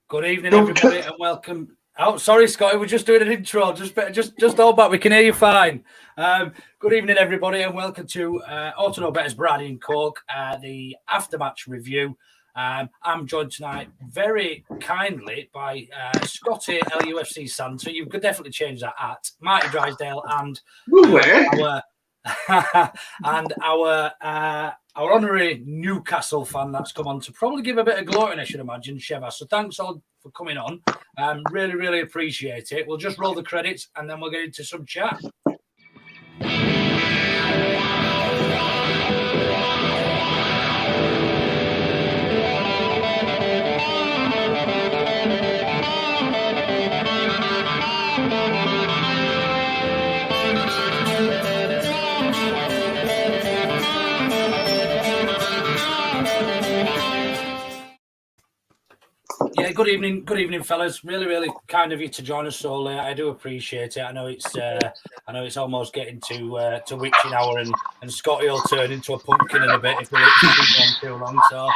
Good evening, everybody, and welcome. Oh, sorry, Scotty, we're just doing an intro. Just hold back. We can hear you fine. Good evening, everybody, and welcome to Auto No Better's Berardi and Coke, the aftermatch review. I'm joined tonight very kindly by Scotty LUFC Santa. You could definitely change that at Marty Drysdale and our honorary Newcastle fan that's come on to probably give a bit of glory, I should imagine, Sheva. So thanks all for coming on. Really, really appreciate it. We'll just roll the credits and then we'll get into some chat. Yeah, good evening, fellas. Really, really kind of you to join us so late. I do appreciate it. I know it's almost getting to witching hour, and Scotty will turn into a pumpkin in a bit if we keep on too long. So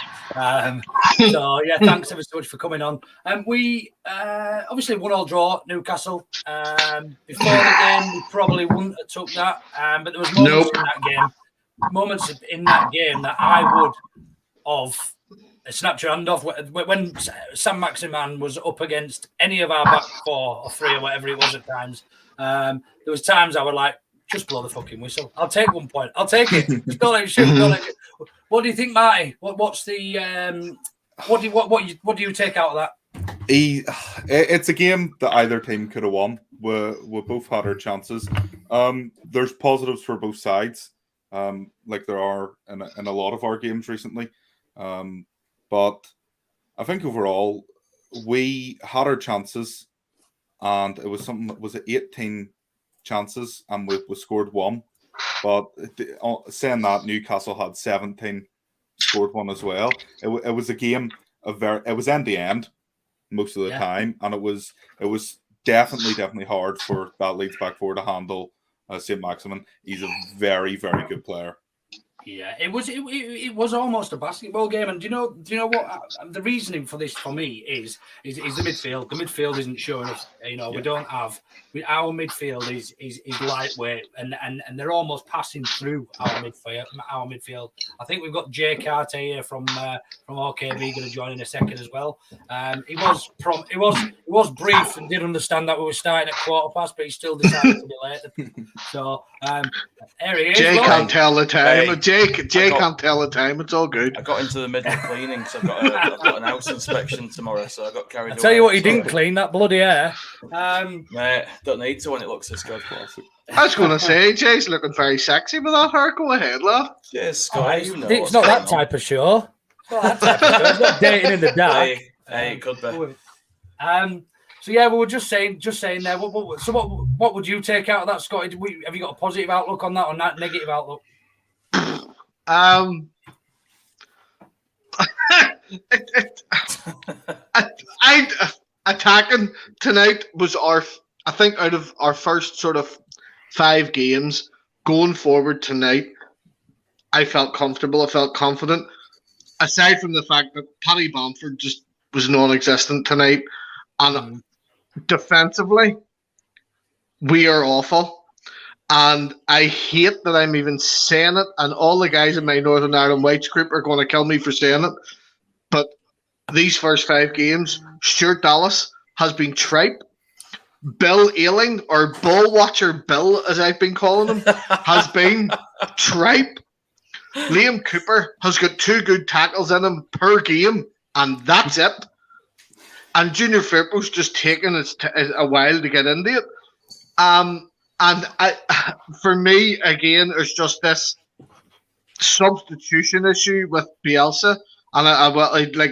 yeah, thanks ever so much for coming on. We obviously 1-1 draw Newcastle. Before the game, we probably wouldn't have took that, but there was moments in that game that I would have snapped your hand off when Sam Maximan was up against any of our back 4 or 3 or whatever it was at times. There was times I would like, just blow the fucking whistle. I'll take 1 point. I'll take it. Just don't let me shoot. Don't let me... What do you think, Marty? What's the what do you take out of that? It's a game that either team could have won. We both had our chances. There's positives for both sides, like there are in a lot of our games recently. But I think overall, we had our chances, and it was something that was 18 chances, and we scored 1. But saying that, Newcastle had 17, scored 1 as well. It was a game it was end to end most of the time, and it was definitely hard for that Leeds back 4 to handle St. Maximin. He's a very, very good player. Yeah, it was almost a basketball game, and do you know what the reasoning for this for me is the midfield. The midfield isn't showing us. We don't have our midfield is lightweight, and they're almost passing through our midfield. I think we've got Jay Carter here from OKB going to join in a second as well. It was brief and did understand that we were starting at 15:15, but he still decided to be late. So there he is. Jay can't tell the time. Jay can't tell the time. It's all good. I got into the middle of cleaning, so I've got an house inspection tomorrow, so I got carried away. I'll tell you what, he didn't clean that bloody hair. Mate, don't need to when it looks this good. I was going to say, Jay's looking very sexy with that hair. Go ahead, lad. Cheers, Scott. It's not that type of show. It's not that type of show. It's not dating in the dark. Hey, it could be. So yeah, we were just saying there. What would you take out of that, Scotty? Have you got a positive outlook on that or not negative outlook? Attacking tonight was I think out of our first sort of 5 games going forward tonight, I felt comfortable. I felt confident. Aside from the fact that Paddy Bamford just was non-existent tonight, and defensively, we are awful. And I hate that I'm even saying it, and all the guys in my Northern Ireland Whites group are going to kill me for saying it. But these first 5 games, Stuart Dallas has been tripe. Bill Ailing, or Ball Watcher Bill, as I've been calling him, has been tripe. Liam Cooper has got 2 good tackles in him per game, and that's it. And Junior Firpo's just taken a while to get into it. And for me, again, there's just this substitution issue with Bielsa. And like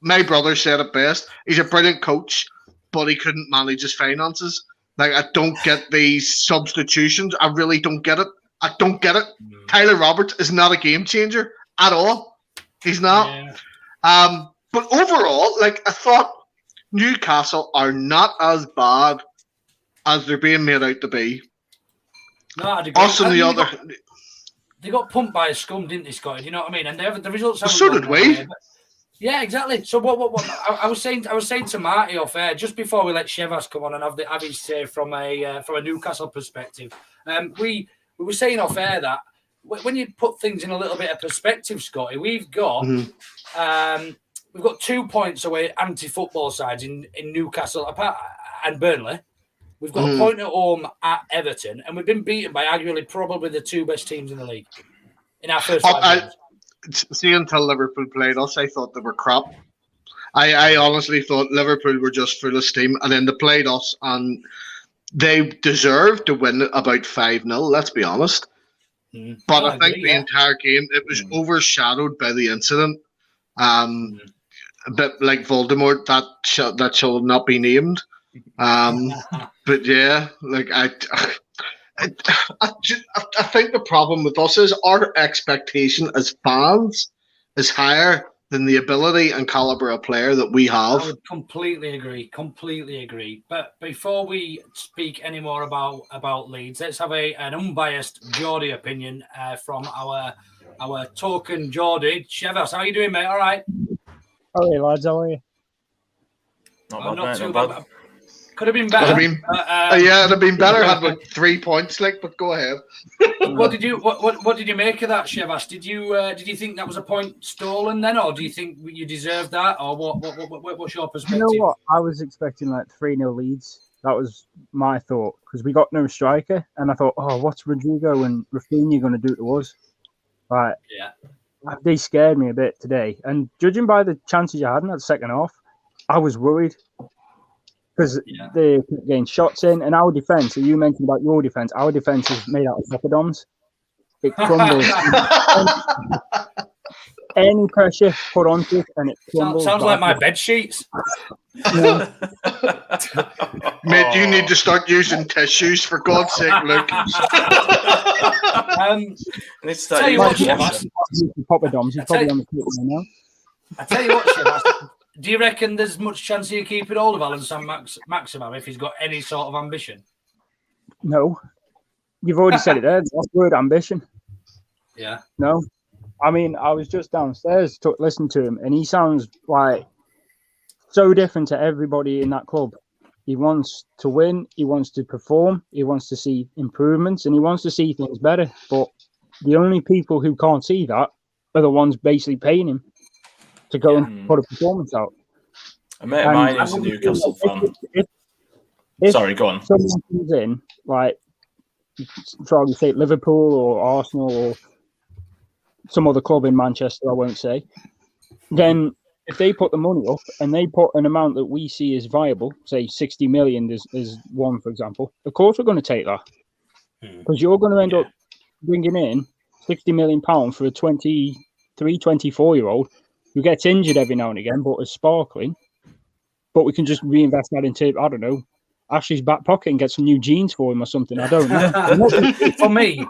my brother said it best. He's a brilliant coach, but he couldn't manage his finances. Like, I don't get these substitutions. I really don't get it. I don't get it. Tyler Roberts is not a game changer at all. He's not. Yeah. But overall, like, I thought Newcastle are not as bad as they're being made out to be. No, I'd agree. Us and the other... They got pumped by a scum, didn't they, Scotty? Do you know what I mean? And the results... So did we. Yeah, exactly. So what I was saying to Marty off air just before we let Shevas come on and have his say from a Newcastle perspective. We were saying off air that when you put things in a little bit of perspective, Scotty, we've got 2 points away anti-football sides in Newcastle and Burnley. We've got a point at home at Everton, and we've been beaten by arguably probably the 2 best teams in the league in our first 5 games. See, until Liverpool played us, I thought they were crap. I honestly thought Liverpool were just full of steam, and then they played us, and they deserved to win about 5-0, let's be honest. But I think the entire game, it was overshadowed by the incident. A bit like Voldemort, that shall not be named. But yeah, like I think the problem with us is our expectation as fans is higher than the ability and caliber of player that we have. I would completely agree. But before we speak any more about Leeds, let's have an unbiased Geordie opinion from our token Geordie. Shevas, how are you doing, mate? All right. Hey, lads, how are you? Not too bad. Could have been better. It'd have been better had we 3 points, but go ahead. What did you make of that, Shevas? Did you think that was a point stolen then, or do you think you deserved that, or what's your perspective? You know what? I was expecting like 3-0 Leeds. That was my thought because we got no striker, and I thought, what's Rodrigo and Rafinha going to do to us? Right? Yeah. They scared me a bit today, and judging by the chances I had in that second half, I was worried. Because they kept getting shots in, and our defence, you mentioned about your defence, our defence is made out of poppadoms. It crumbles. Any pressure put onto it, and it crumbles. Sounds like my bed sheets. Mate, you need to start using tissues, for God's sake, Luke. Tell you what, Shevas. Poppadoms, he's probably on the field right now. I tell you what, Shevas. Do you reckon there's much chance of you keeping hold of Alan Saint-Maximin if he's got any sort of ambition? No. You've already said it there. That's the word, ambition. Yeah. No. I mean, I was just downstairs to listen to him, and he sounds like so different to everybody in that club. He wants to win. He wants to perform. He wants to see improvements, and he wants to see things better. But the only people who can't see that are the ones basically paying him to go and put a performance out. A mate of mine is a Newcastle fan. Sorry, go on. Someone comes in, like, try to say Liverpool or Arsenal or some other club in Manchester, I won't say, then if they put the money up and they put an amount that we see as viable, say 60 million is one, for example, of course we're going to take that. Because you're going to end up bringing in £60 million for a 23, 24-year-old who gets injured every now and again, but is sparkling. But we can just reinvest that into, I don't know, Ashley's back pocket and get some new jeans for him or something. I don't know. For me,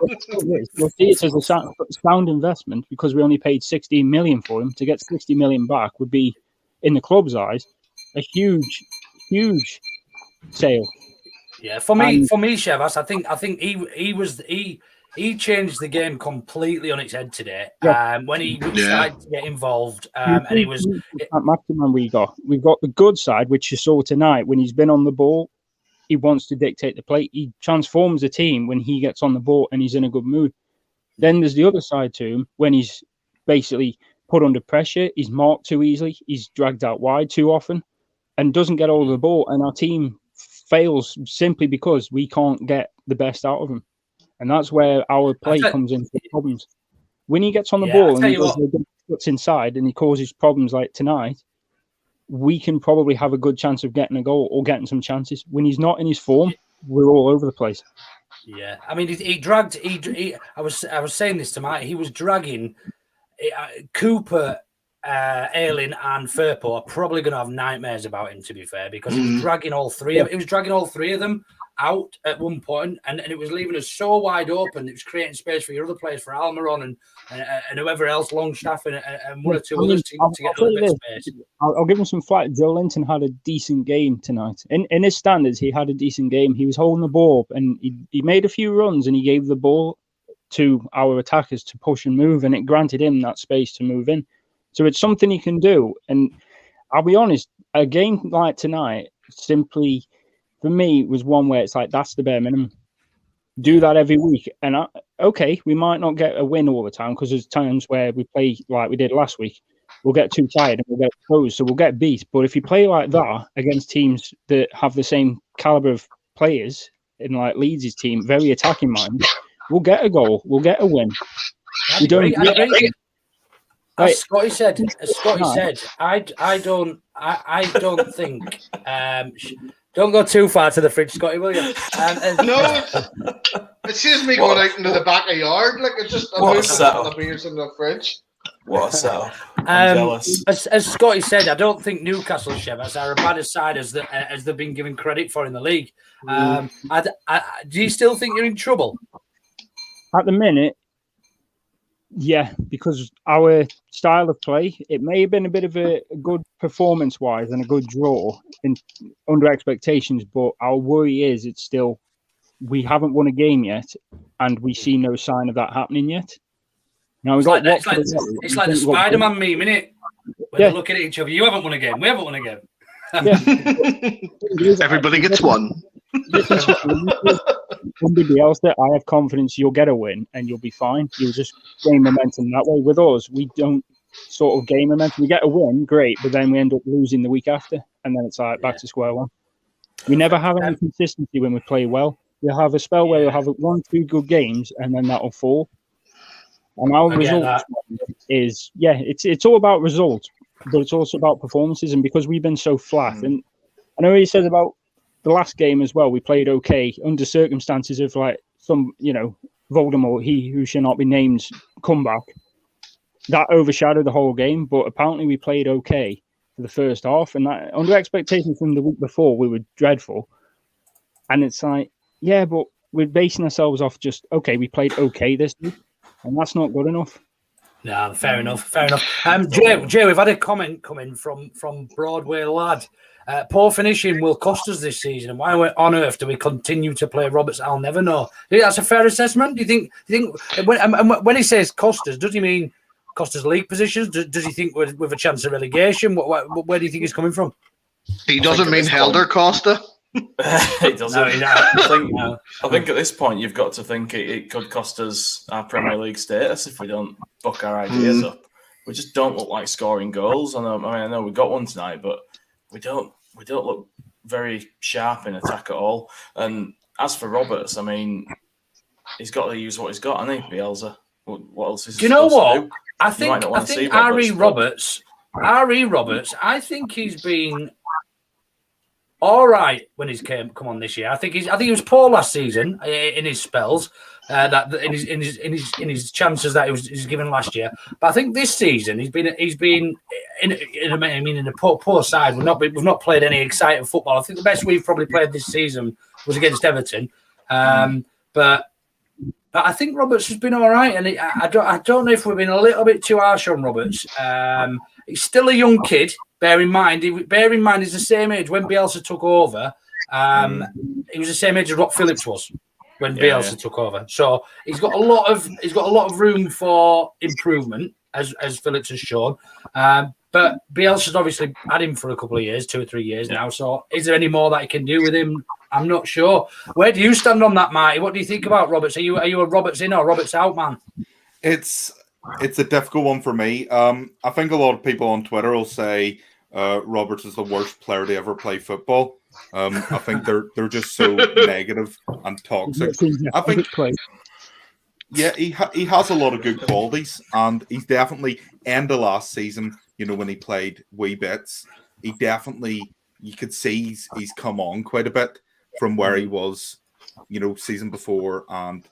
we'll see it as a sound investment because we only paid 16 million for him. To get 60 million back would be, in the club's eyes, a huge, huge sale. Yeah, for me, Shevas, I think he changed the game completely on its head today. When he started to get involved, and he was that maximum we've got the good side, which you saw tonight when he's been on the ball. He wants to dictate the play. He transforms the team when he gets on the ball and he's in a good mood. Then there's the other side to him when he's basically put under pressure. He's marked too easily. He's dragged out wide too often and doesn't get all of the ball. And our team fails simply because we can't get the best out of him. And that's where our play comes into problems. When he gets on the ball and he gets inside and he causes problems like tonight, we can probably have a good chance of getting a goal or getting some chances. When he's not in his form, we're all over the place. Yeah, I mean, he dragged. I was saying this to Mike. He was dragging Cooper, Ayling, and Firpo are probably going to have nightmares about him. To be fair, because he was dragging all three. He was dragging all three of them out at one point, and it was leaving us so wide open. It was creating space for your other players, for Almiron and whoever else, Longstaff and one or two others to get a little bit of space. I'll give him some flack. Joe Linton had a decent game tonight. In his standards, he had a decent game. He was holding the ball up and he made a few runs and he gave the ball to our attackers to push and move, and it granted him that space to move in. So it's something he can do. And I'll be honest, a game like tonight simply, for me, was one where it's like, that's the bare minimum. Do that every week. And okay, we might not get a win all the time because there's times where we play like we did last week. We'll get too tired and we'll get exposed, so we'll get beat. But if you play like that against teams that have the same caliber of players, in like Leeds' team, very attacking minded, we'll get a goal, we'll get a win. We don't. As Scotty said, I don't think. Don't go too far to the fridge, Scotty, will you? No, it's just me going out into the back of the yard. Like it's just the beers in the fridge. What a setup. I'm jealous. As Scotty said, I don't think Newcastle Chevas are a bad side as they've been given credit for in the league. Do you still think you're in trouble? At the minute, yeah, because our style of play, it may have been a bit of a good performance-wise and a good draw under expectations, but our worry is it's still, we haven't won a game yet, and we see no sign of that happening yet. Now, it's like the Spider-Man meme, isn't it? When they look at each other, you haven't won a game, we haven't won a game. Yeah. Everybody gets one. Under Bielsa, I have confidence you'll get a win and you'll be fine. You'll just gain momentum that way. With us, we don't sort of gain momentum. We get a win, great, but then we end up losing the week after, and then it's like back to square one. We never have any consistency when we play well. We'll have a spell where we'll have 1-2 good games, and then that'll fall. And our result is, it's all about results, but it's also about performances. And because we've been so flat, and I know what you said about the last game as well, we played okay under circumstances of like some, Voldemort, he who shall not be named, comeback. That overshadowed the whole game, but apparently we played okay for the first half, and that under expectation from the week before, we were dreadful. And it's like, yeah, but we're basing ourselves off just, okay, we played okay this week, and that's not good enough. No, fair enough. Jay, we've had a comment coming from Broadway Lad. Poor finishing will cost us this season, and why on earth do we continue to play Roberts? I'll never know. Do you think that's a fair assessment? Do you think when he says cost us, does he mean cost us league positions? Does he think with a chance of relegation? Where do you think he's coming from? He doesn't mean Helder Costa. It doesn't. No, I think at this point you've got to think it could cost us our Premier League status if we don't buck our ideas up. We just don't look like scoring goals. I know we got one tonight, but we don't look very sharp in attack at all. And as for Roberts, I mean, he's got to use what he's got, hasn't he, Bielsa? What else is he supposed to do? I think R.E. Roberts, I think he's been all right when he's come on this year. I think he was poor last season in his spells, in his chances that he was given last year. But I think this season he's been in a poor side. We've not played any exciting football. I think the best we've probably played this season was against Everton. But I think Roberts has been all right, and I don't know if we've been a little bit too harsh on Roberts. He's still a young kid. Bear in mind, he's the same age when Bielsa took over. He was the same age as what Phillips was when Bielsa took over. So he's got a lot of room for improvement, as Phillips has shown. But Bielsa's obviously had him for a couple of years, 2 or 3 years now. So is there any more that he can do with him? I'm not sure. Where do you stand on that, Marty? What do you think about Roberts? Are you a Roberts in or Roberts out man? It's a difficult one for me. I think a lot of people on Twitter will say Roberts is the worst player to ever play football. I think they're just so negative and toxic. I think, he has a lot of good qualities, and he's definitely end of last season. When he played wee bits, he definitely, you could see he's come on quite a bit from where he was, season before and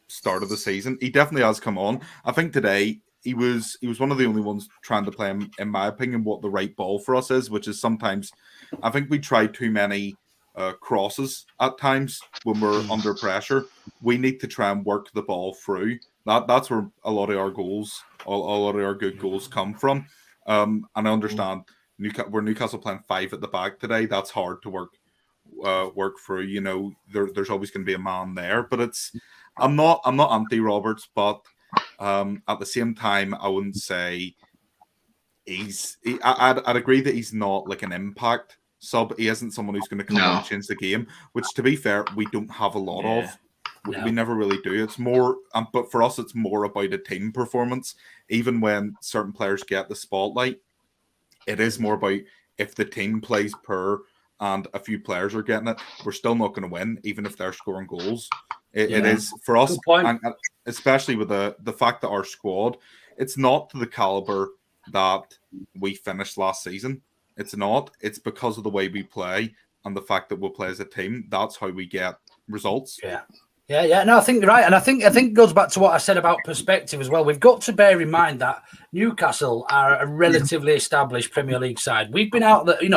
start of the season. He definitely has come on. I think today he was one of the only ones trying to play him, in my opinion, what the right ball for us is, which is sometimes I think we try too many crosses at times when we're under pressure. We need to try and work the ball through. That's where a lot of our goals, a lot of our good goals come from. And I understand where Newcastle playing 5 at the back today. That's hard to work through. There's always going to be a man there, but I'm not anti Roberts, but at the same time, I wouldn't say I'd agree that he's not like an impact sub. He isn't someone who's going to come in and change the game, which, to be fair, we don't have a lot of. We never really do. It's more, but for us, it's more about a team performance. Even when certain players get the spotlight, it is more about if the team plays poor and a few players are getting it, we're still not going to win, even if they're scoring goals. It is for us, and especially with the fact that our squad, it's not to the caliber that we finished last season. It's not. It's because of the way we play and the fact that we'll play as a team. That's how we get results. Yeah. No, I think you're right, and I think it goes back to what I said about perspective as well. We've got to bear in mind that Newcastle are a relatively established Premier League side. We've been out there, we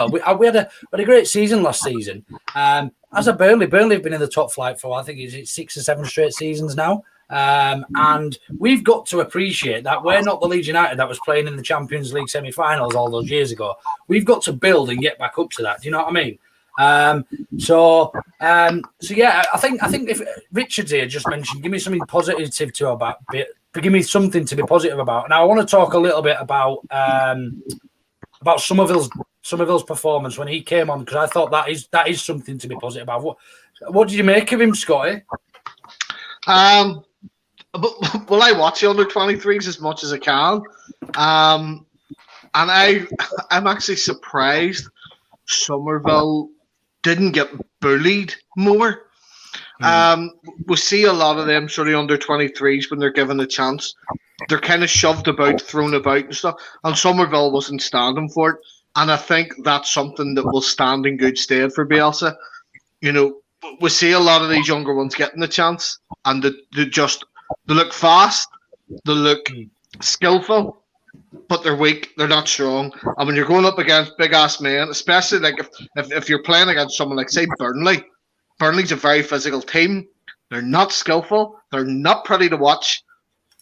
had a great season last season. As a Burnley have been in the top flight for I think it's 6 or 7 straight seasons now. And we've got to appreciate that we're not the Leeds United that was playing in the Champions League semi-finals all those years ago. We've got to build and get back up to that. Do you know what I mean? So yeah, I think if Richard's here just mentioned, give me something positive give me something to be positive about. Now I want to talk a little bit about Somerville's performance when he came on, because I thought that is something to be positive about. What did you make of him, Scotty? Well, I watch the under-23s as much as I can, and I'm actually surprised Somerville didn't get bullied more. We see a lot of them sort of under-23s when they're given a chance. They're kind of shoved about, thrown about and stuff, and Somerville wasn't standing for it. And I think that's something that will stand in good stead for Bielsa. We see a lot of these younger ones getting the chance, and they look fast, they look skillful, but they're weak, they're not strong. And when you're going up against big ass men, especially like if you're playing against someone like, say, Burnley's a very physical team. They're not skillful, they're not pretty to watch,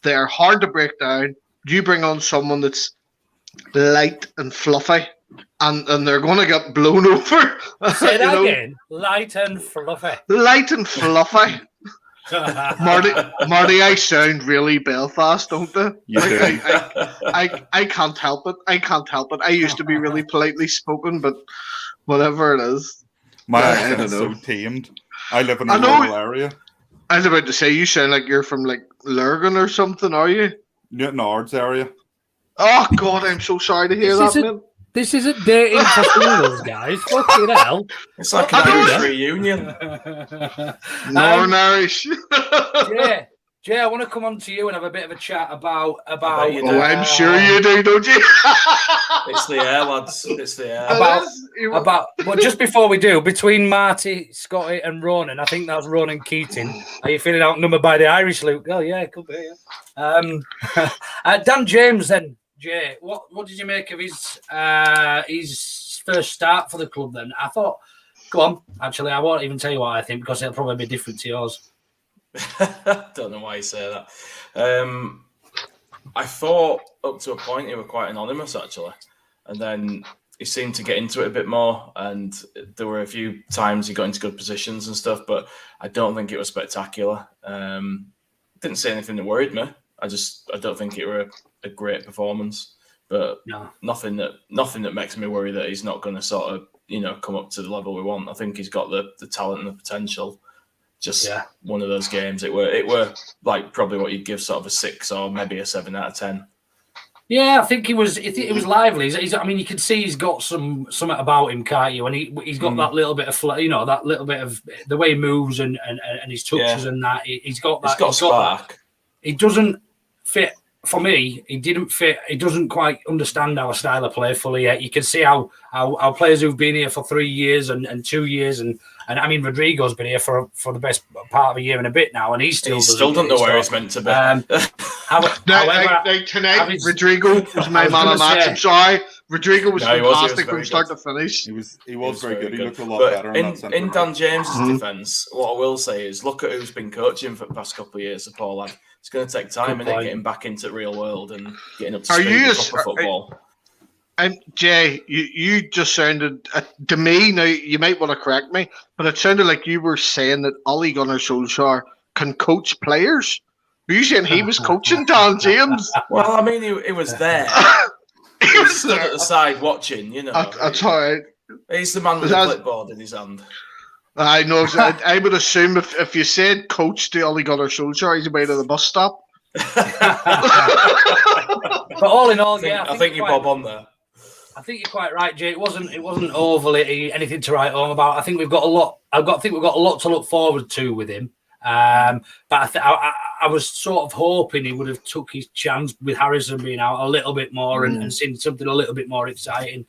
they're hard to break down. You bring on someone that's light and fluffy, and they're going to get blown over. Say that again. Light and fluffy. Light and fluffy. Marty, I sound really Belfast, don't I? You do. I can't help it. I used to be really politely spoken, but whatever it is. My accent is so tamed. I live in a rural area. I was about to say, you sound like you're from like Lurgan or something, are you? Newton Ards area. Oh God, I'm so sorry to hear that, man. This isn't dating for singles, guys. Fucking hell. It's like an Irish reunion. Northern Irish. Jay, I want to come on to you and have a bit of a chat about. I'm sure you do, don't you? It's the air, lads. It's the air. Well, just before we do, between Marty, Scotty, and Ronan, I think that's Ronan Keating. Are you feeling outnumbered by the Irish, Luke? Oh yeah, it could be. Yeah. Dan James, then. Jay, what did you make of his first start for the club then? I thought, go on. Actually, I won't even tell you what I think because it'll probably be different to yours. Don't know why you say that. I thought up to a point he was quite anonymous actually, and then he seemed to get into it a bit more, and there were a few times he got into good positions and stuff, but I don't think it was spectacular. Didn't say anything that worried me. I don't think it were a great performance, but nothing that makes me worry that he's not going to sort of come up to the level we want. I think he's got the talent and the potential. Just one of those games. It were like probably what you'd give sort of a 6 or maybe a 7 out of 10. Yeah, I think it was lively. I mean, you can see he's got something about him, can't you? And he's got that little bit of that little bit of the way he moves and his touches and that. He's got that. He's got a spark. He doesn't fit. For me, he didn't fit. He doesn't quite understand our style of play fully yet. You can see how players who've been here for 3 years and 2 years and I mean Rodrigo's been here for the best part of a year and a bit now, and he still doesn't know where he's meant to be. Tonight, Rodrigo was my man of match. I'm sorry, Rodrigo was fantastic from start to finish. He was very good. He looked a lot better. In Dan James's defence, what I will say is, look at who's been coaching for the past couple of years. The poor lad. It's going to take time, and getting back into the real world and getting up to speed with proper football. Jay, you just sounded to me. Now you might want to correct me, but it sounded like you were saying that Ole Gunnar Solskjaer can coach players. Were you saying he was coaching Dan James? Well, I mean, he was there. He was stood at the side watching, you know. That's all right. He's the man with the clipboard in his hand. I know. I would assume if you said coach to Ole Gunnar Solskjaer, he's away to the bus stop. But all in all, I think you bob on there. I think you're quite right, Jay. It wasn't overly anything to write home about. I think we've got a lot. I think we've got a lot to look forward to with him. But I was sort of hoping he would have took his chance with Harrison being out a little bit more and seen something a little bit more exciting.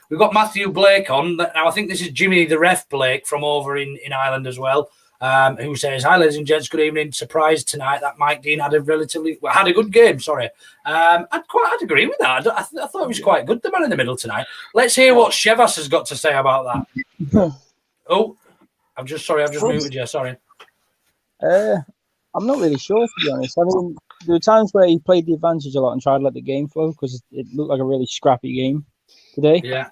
We've got Matthew Blake on. Now I think this is Jimmy the Ref Blake from over in Ireland as well. Who says, "Hi, ladies and gents, good evening. Surprised tonight that Mike Dean had a good game. Sorry, I'd agree with that. I thought he was quite good, the man in the middle tonight. Let's hear what Shevas has got to say about that. Oh, I've just muted you. Sorry. I'm not really sure, to be honest. I mean, there were times where he played the advantage a lot and tried to let the game flow because it looked like a really scrappy game today. Yeah.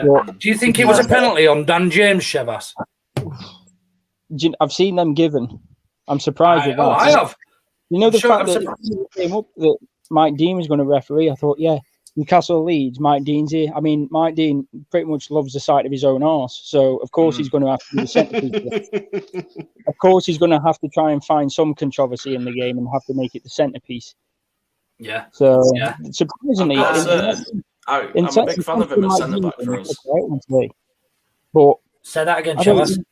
But, do you think it was a penalty on Dan James, Shevas? I've seen them given. I'm surprised with that. Oh, I have. You know, the fact that it came up that Mike Dean was going to referee, I thought, yeah, Newcastle Leeds, Mike Dean's here. I mean, Mike Dean pretty much loves the sight of his own arse. So, of course, he's going to have to be the centrepiece. Of course, he's going to have to try and find some controversy in the game and have to make it the centrepiece. Yeah. So, surprisingly, I'm a big fan of him as centre-back for us. But say that again, Shevas.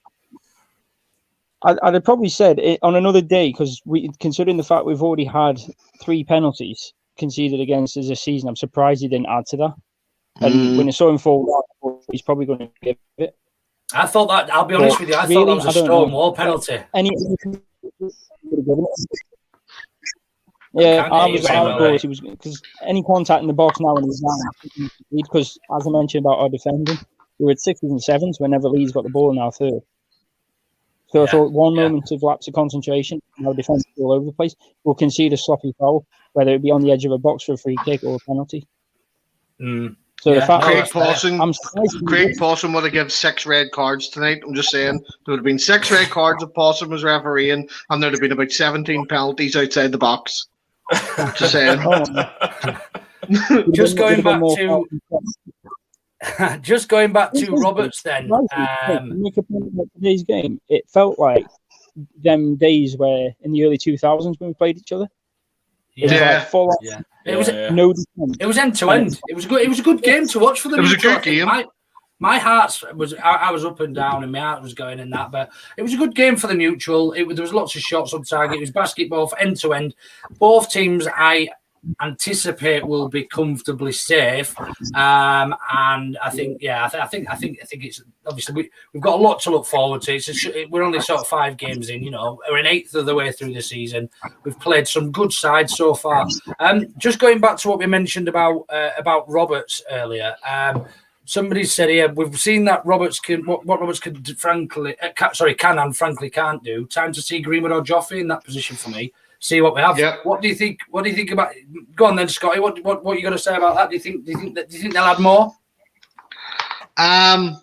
I'd have probably said it on another day because considering the fact we've already had 3 penalties conceded against us this season, I'm surprised he didn't add to that. And when I saw him fall down, he's probably going to give it. I thought that. I'll be honest with you. I thought that was a Stonewall penalty. Yeah, I was because any contact in the box now when he's down, because as I mentioned about our defending, we were at 6s and 7s whenever Leeds got the ball in our third. So I thought one moment of lapse of concentration, our defence all over the place, we'll concede a sloppy foul, whether it be on the edge of a box for a free kick or a penalty. So the fact Craig Pawson would have given 6 red cards tonight. I'm just saying there would have been 6 red cards if Pawson was refereeing, and there'd have been about 17 penalties outside the box. Just saying. Just going back to Roberts then. Make a point about today's game. It felt like them days where in the early 2000s when we played each other. It was end to end. It was good. It was a good game to watch for them. It was a good game. My heart was. I was up and down, and my heart was going in that. But it was a good game for the neutral. There was lots of shots on target. It was basketball for end to end. Both teams, I anticipate, will be comfortably safe. And I think, I think it's obviously we've got a lot to look forward to. We're only sort of 5 games in. You know, we're an 1/8 of the way through the season. We've played some good sides so far. Just going back to what we mentioned about Roberts earlier. Somebody said here, we've seen that Roberts can what Roberts can and frankly can't do. Time to see Greenwood or Joffrey in that position for me. See what we have. Yeah. What do you think? What do you think about? Go on then, Scotty. What are you going to say about that? Do you think they'll add more? Well,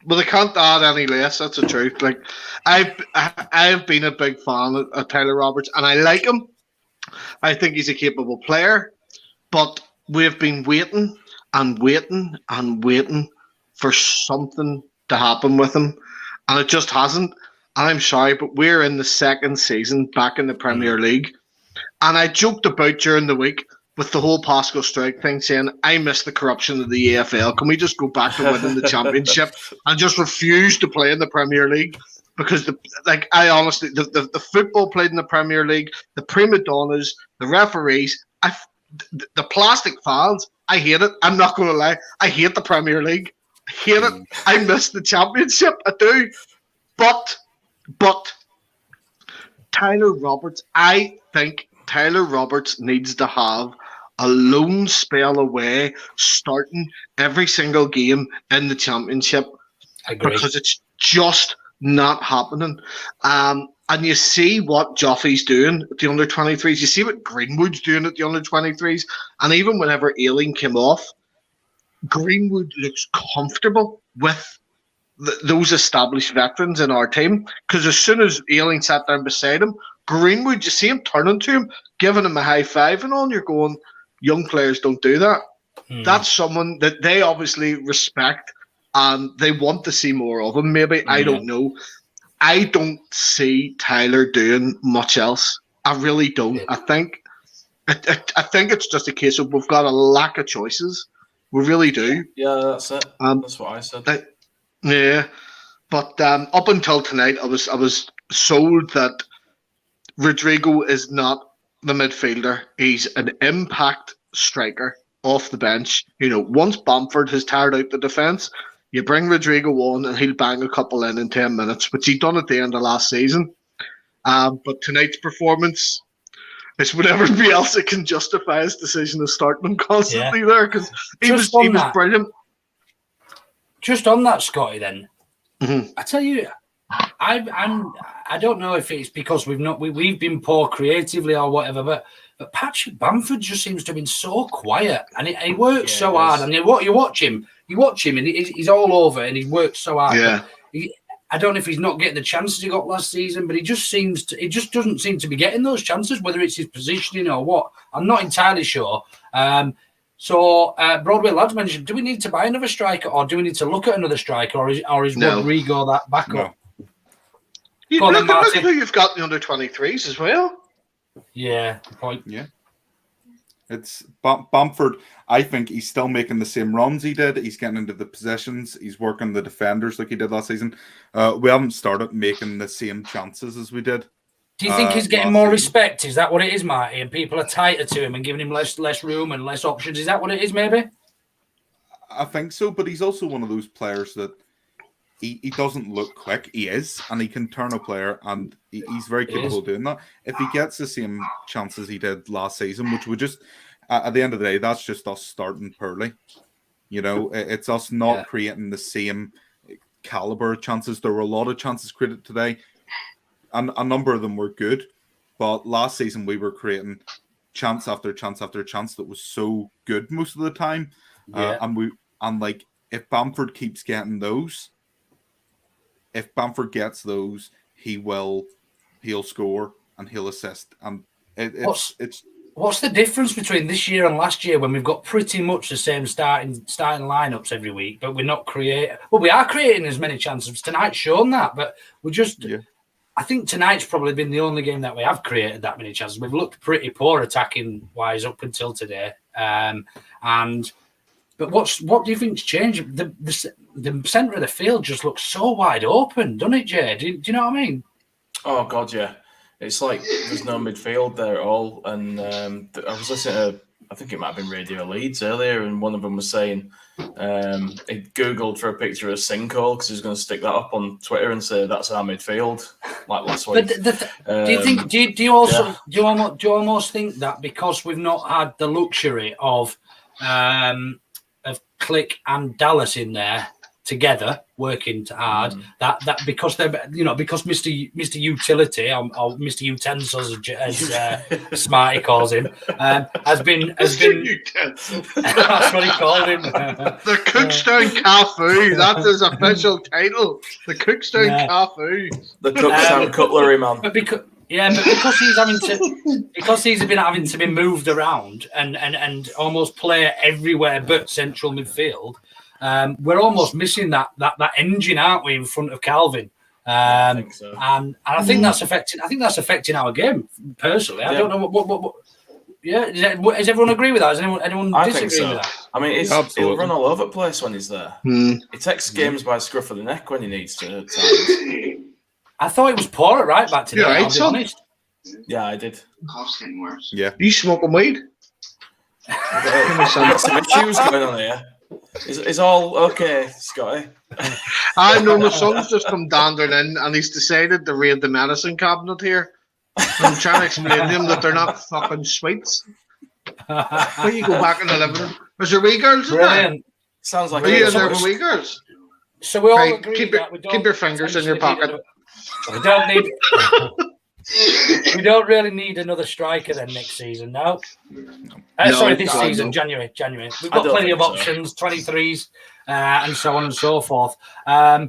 they can't add any less. That's the truth. Like I've been a big fan of Tyler Roberts, and I like him. I think he's a capable player, but we've been waiting for something to happen with him, and it just hasn't. I'm sorry, but we're in the 2nd season back in the Premier League, and I joked about during the week with the whole Pascal Strike thing, saying I miss the corruption of the EFL. Can we just go back to winning the Championship and just refuse to play in the Premier League? Because I honestly, the football played in the Premier League, the prima donnas, the referees, the plastic fans. I hate it. I'm not going to lie. I hate the Premier League. I hate it. I miss the Championship. I do. But Tyler Roberts, I think Tyler Roberts needs to have a loan spell away, starting every single game in the Championship. I agree. Because it's just not happening. And you see what Joffrey's doing at the under-23s. You see what Greenwood's doing at the under-23s. And even whenever Ailing came off, Greenwood looks comfortable with those established veterans in our team. Because as soon as Ailing sat down beside him, Greenwood, you see him turning to him, giving him a high five and all, and you're going, young players don't do that. That's someone that they obviously respect and they want to see more of him. Maybe I don't know. I don't see Tyler doing much else. I really don't. I think it's just a case of we've got a lack of choices. We really do. Yeah, that's it. That's what I said. Yeah, but up until tonight, I was sold that Rodrigo is not the midfielder. He's an impact striker off the bench. Once Bamford has tired out the defence, you bring Rodrigo on and he'll bang a couple in 10 minutes, which he done at the end of last season. But tonight's performance is whatever Bielsa can justify his decision of starting him constantly there, because he was brilliant. Just on that, Scotty, then, I tell you, I don't know if it's because we've been poor creatively or whatever, but Patrick Bamford just seems to have been so quiet, and he works so hard. And you watch him, and he's all over, and he works so hard. Yeah. I don't know if he's not getting the chances he got last season, but he just doesn't seem to be getting those chances, whether it's his positioning or what. I'm not entirely sure. So Broadway lads mentioned, do we need to buy another striker, or do we need to look at another striker, or is Rodrigo that backup? You look at who you've got in the under 23s as well. Yeah, good point. Yeah. It's Bamford. I think he's still making the same runs he did. He's getting into the possessions. He's working the defenders like he did last season. We haven't started making the same chances as we did. Do you think he's getting more respect? Is that what it is, Marty? And people are tighter to him and giving him less room and less options? Is that what it is, maybe? I think so, but he's also one of those players that he doesn't look quick. He is, and he can turn a player, and he's very capable of doing that. If he gets the same chances he did last season, which would just, at the end of the day, that's just us starting poorly. It's us not creating the same caliber of chances. There were a lot of chances created today, and a number of them were good. But last season, we were creating chance after chance after chance that was so good most of the time. If Bamford keeps getting those, if Bamford gets those, he'll score and he'll assist. And what's the difference between this year and last year, when we've got pretty much the same starting lineups every week, but we're not creating? Well, we are creating as many chances. Tonight's shown that, but we just. Yeah. I think tonight's probably been the only game that we have created that many chances. We've looked pretty poor attacking wise up until today. But what do you think's changed? The centre of the field just looks so wide open, doesn't it, Jay? Do you know what I mean? Oh God, yeah. It's like there's no midfield there at all. And I was listening to, I think it might have been Radio Leeds earlier, and one of them was saying he Googled for a picture of Sinkhole because he's going to stick that up on Twitter and say that's our midfield, like last week. But do you think? Do you almost think that because we've not had the luxury of Click and Dallas in there together working hard, that because they're because Mr. Utility or Mr. Utensils as Smarty calls him has been that's what he called him. The Cookstown Cafu, that's his official title. The Cookstown Cafu, the Cookstown Cutlery Man. But because he's been having to be moved around and almost play everywhere but central midfield. We're almost missing that engine, aren't we, in front of Calvin? I think so. And I think that's affecting. I think that's affecting our game personally. I don't know what. Yeah, does everyone agree with that? Does anyone disagree with that? I mean, he'll run all over the place when he's there. He takes games by the scruff of the neck when he needs to. I thought it was poor at right back today. I'll be honest. Yeah, I did. Cough's getting worse. Yeah. You smoking weed? Some issues going on here. Is all okay, Scotty? I know my son's just come dandering in and he's decided to raid the medicine cabinet here. I'm trying to explain to him that they're not fucking sweets. When you go back in the living room, is there wee girls in there? Sounds like are you in there with wee girls? So we all agree that we don't keep your fingers in your pocket. We don't need. We don't really need another striker then next season. No. This season, January. We've got plenty of options, 23s, and so on and so forth. I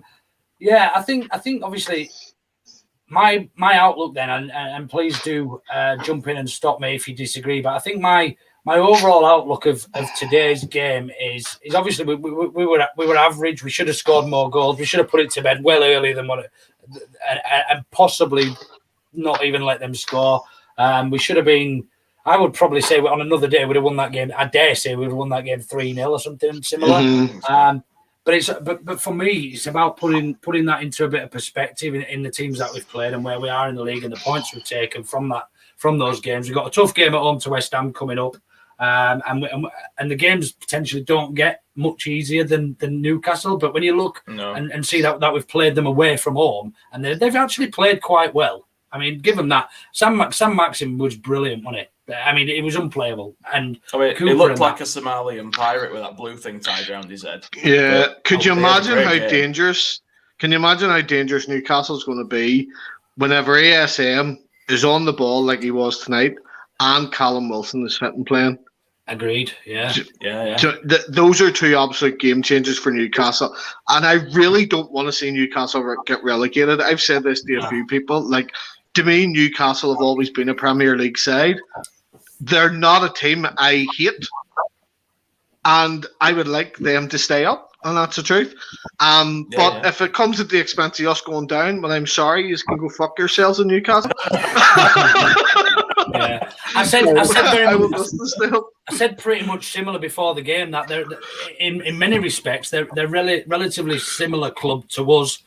think obviously my outlook then, and please do jump in and stop me if you disagree. But I think my my overall outlook of today's game is obviously we were average. We should have scored more goals. We should have put it to bed well earlier than what, and possibly not even let them score. We should have been. I would probably say on another day we'd have won that game. I dare say we would have won that game 3-0 or something similar. Mm-hmm. But for me, it's about putting that into a bit of perspective in the teams that we've played and where we are in the league and the points we've taken from those games. We've got a tough game at home to West Ham coming up, and the games potentially don't get much easier than Newcastle. But when you look and see that we've played them away from home, and they've actually played quite well. I mean, give them that. Sam Maxim was brilliant, wasn't it? I mean, it was unplayable. And it looked like a Somalian pirate with that blue thing tied around his head. Yeah. Could you imagine how game. dangerous? Can you imagine how dangerous Newcastle's going to be whenever ASM is on the ball like he was tonight, and Callum Wilson is fit and playing? Agreed. Yeah. Those are two absolute game changers for Newcastle, and I really don't want to see Newcastle get relegated. I've said this to a few people. Like, to me, Newcastle have always been a Premier League side. They're not a team I hate, and I would like them to stay up, and that's the truth. But if it comes at the expense of us going down, well, I'm sorry, you can go fuck yourselves in Newcastle. Yeah. I said pretty much similar before the game that they're in many respects they're relatively similar club to us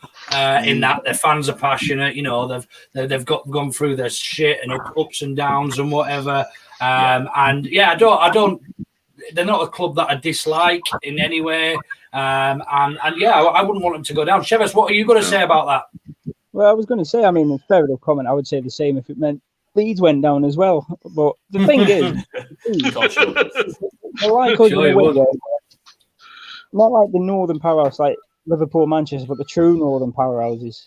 in that their fans are passionate. You know, they've gone through their shit and ups and downs and whatever. And I don't. They're not a club that I dislike in any way. I wouldn't want them to go down. Chevis, what are you going to say about that? Well, I was going to say, I mean, in fair enough comment, I would say the same if it meant Leeds went down as well. But the thing is, not like the northern powerhouse like Liverpool, Manchester, but the true northern powerhouses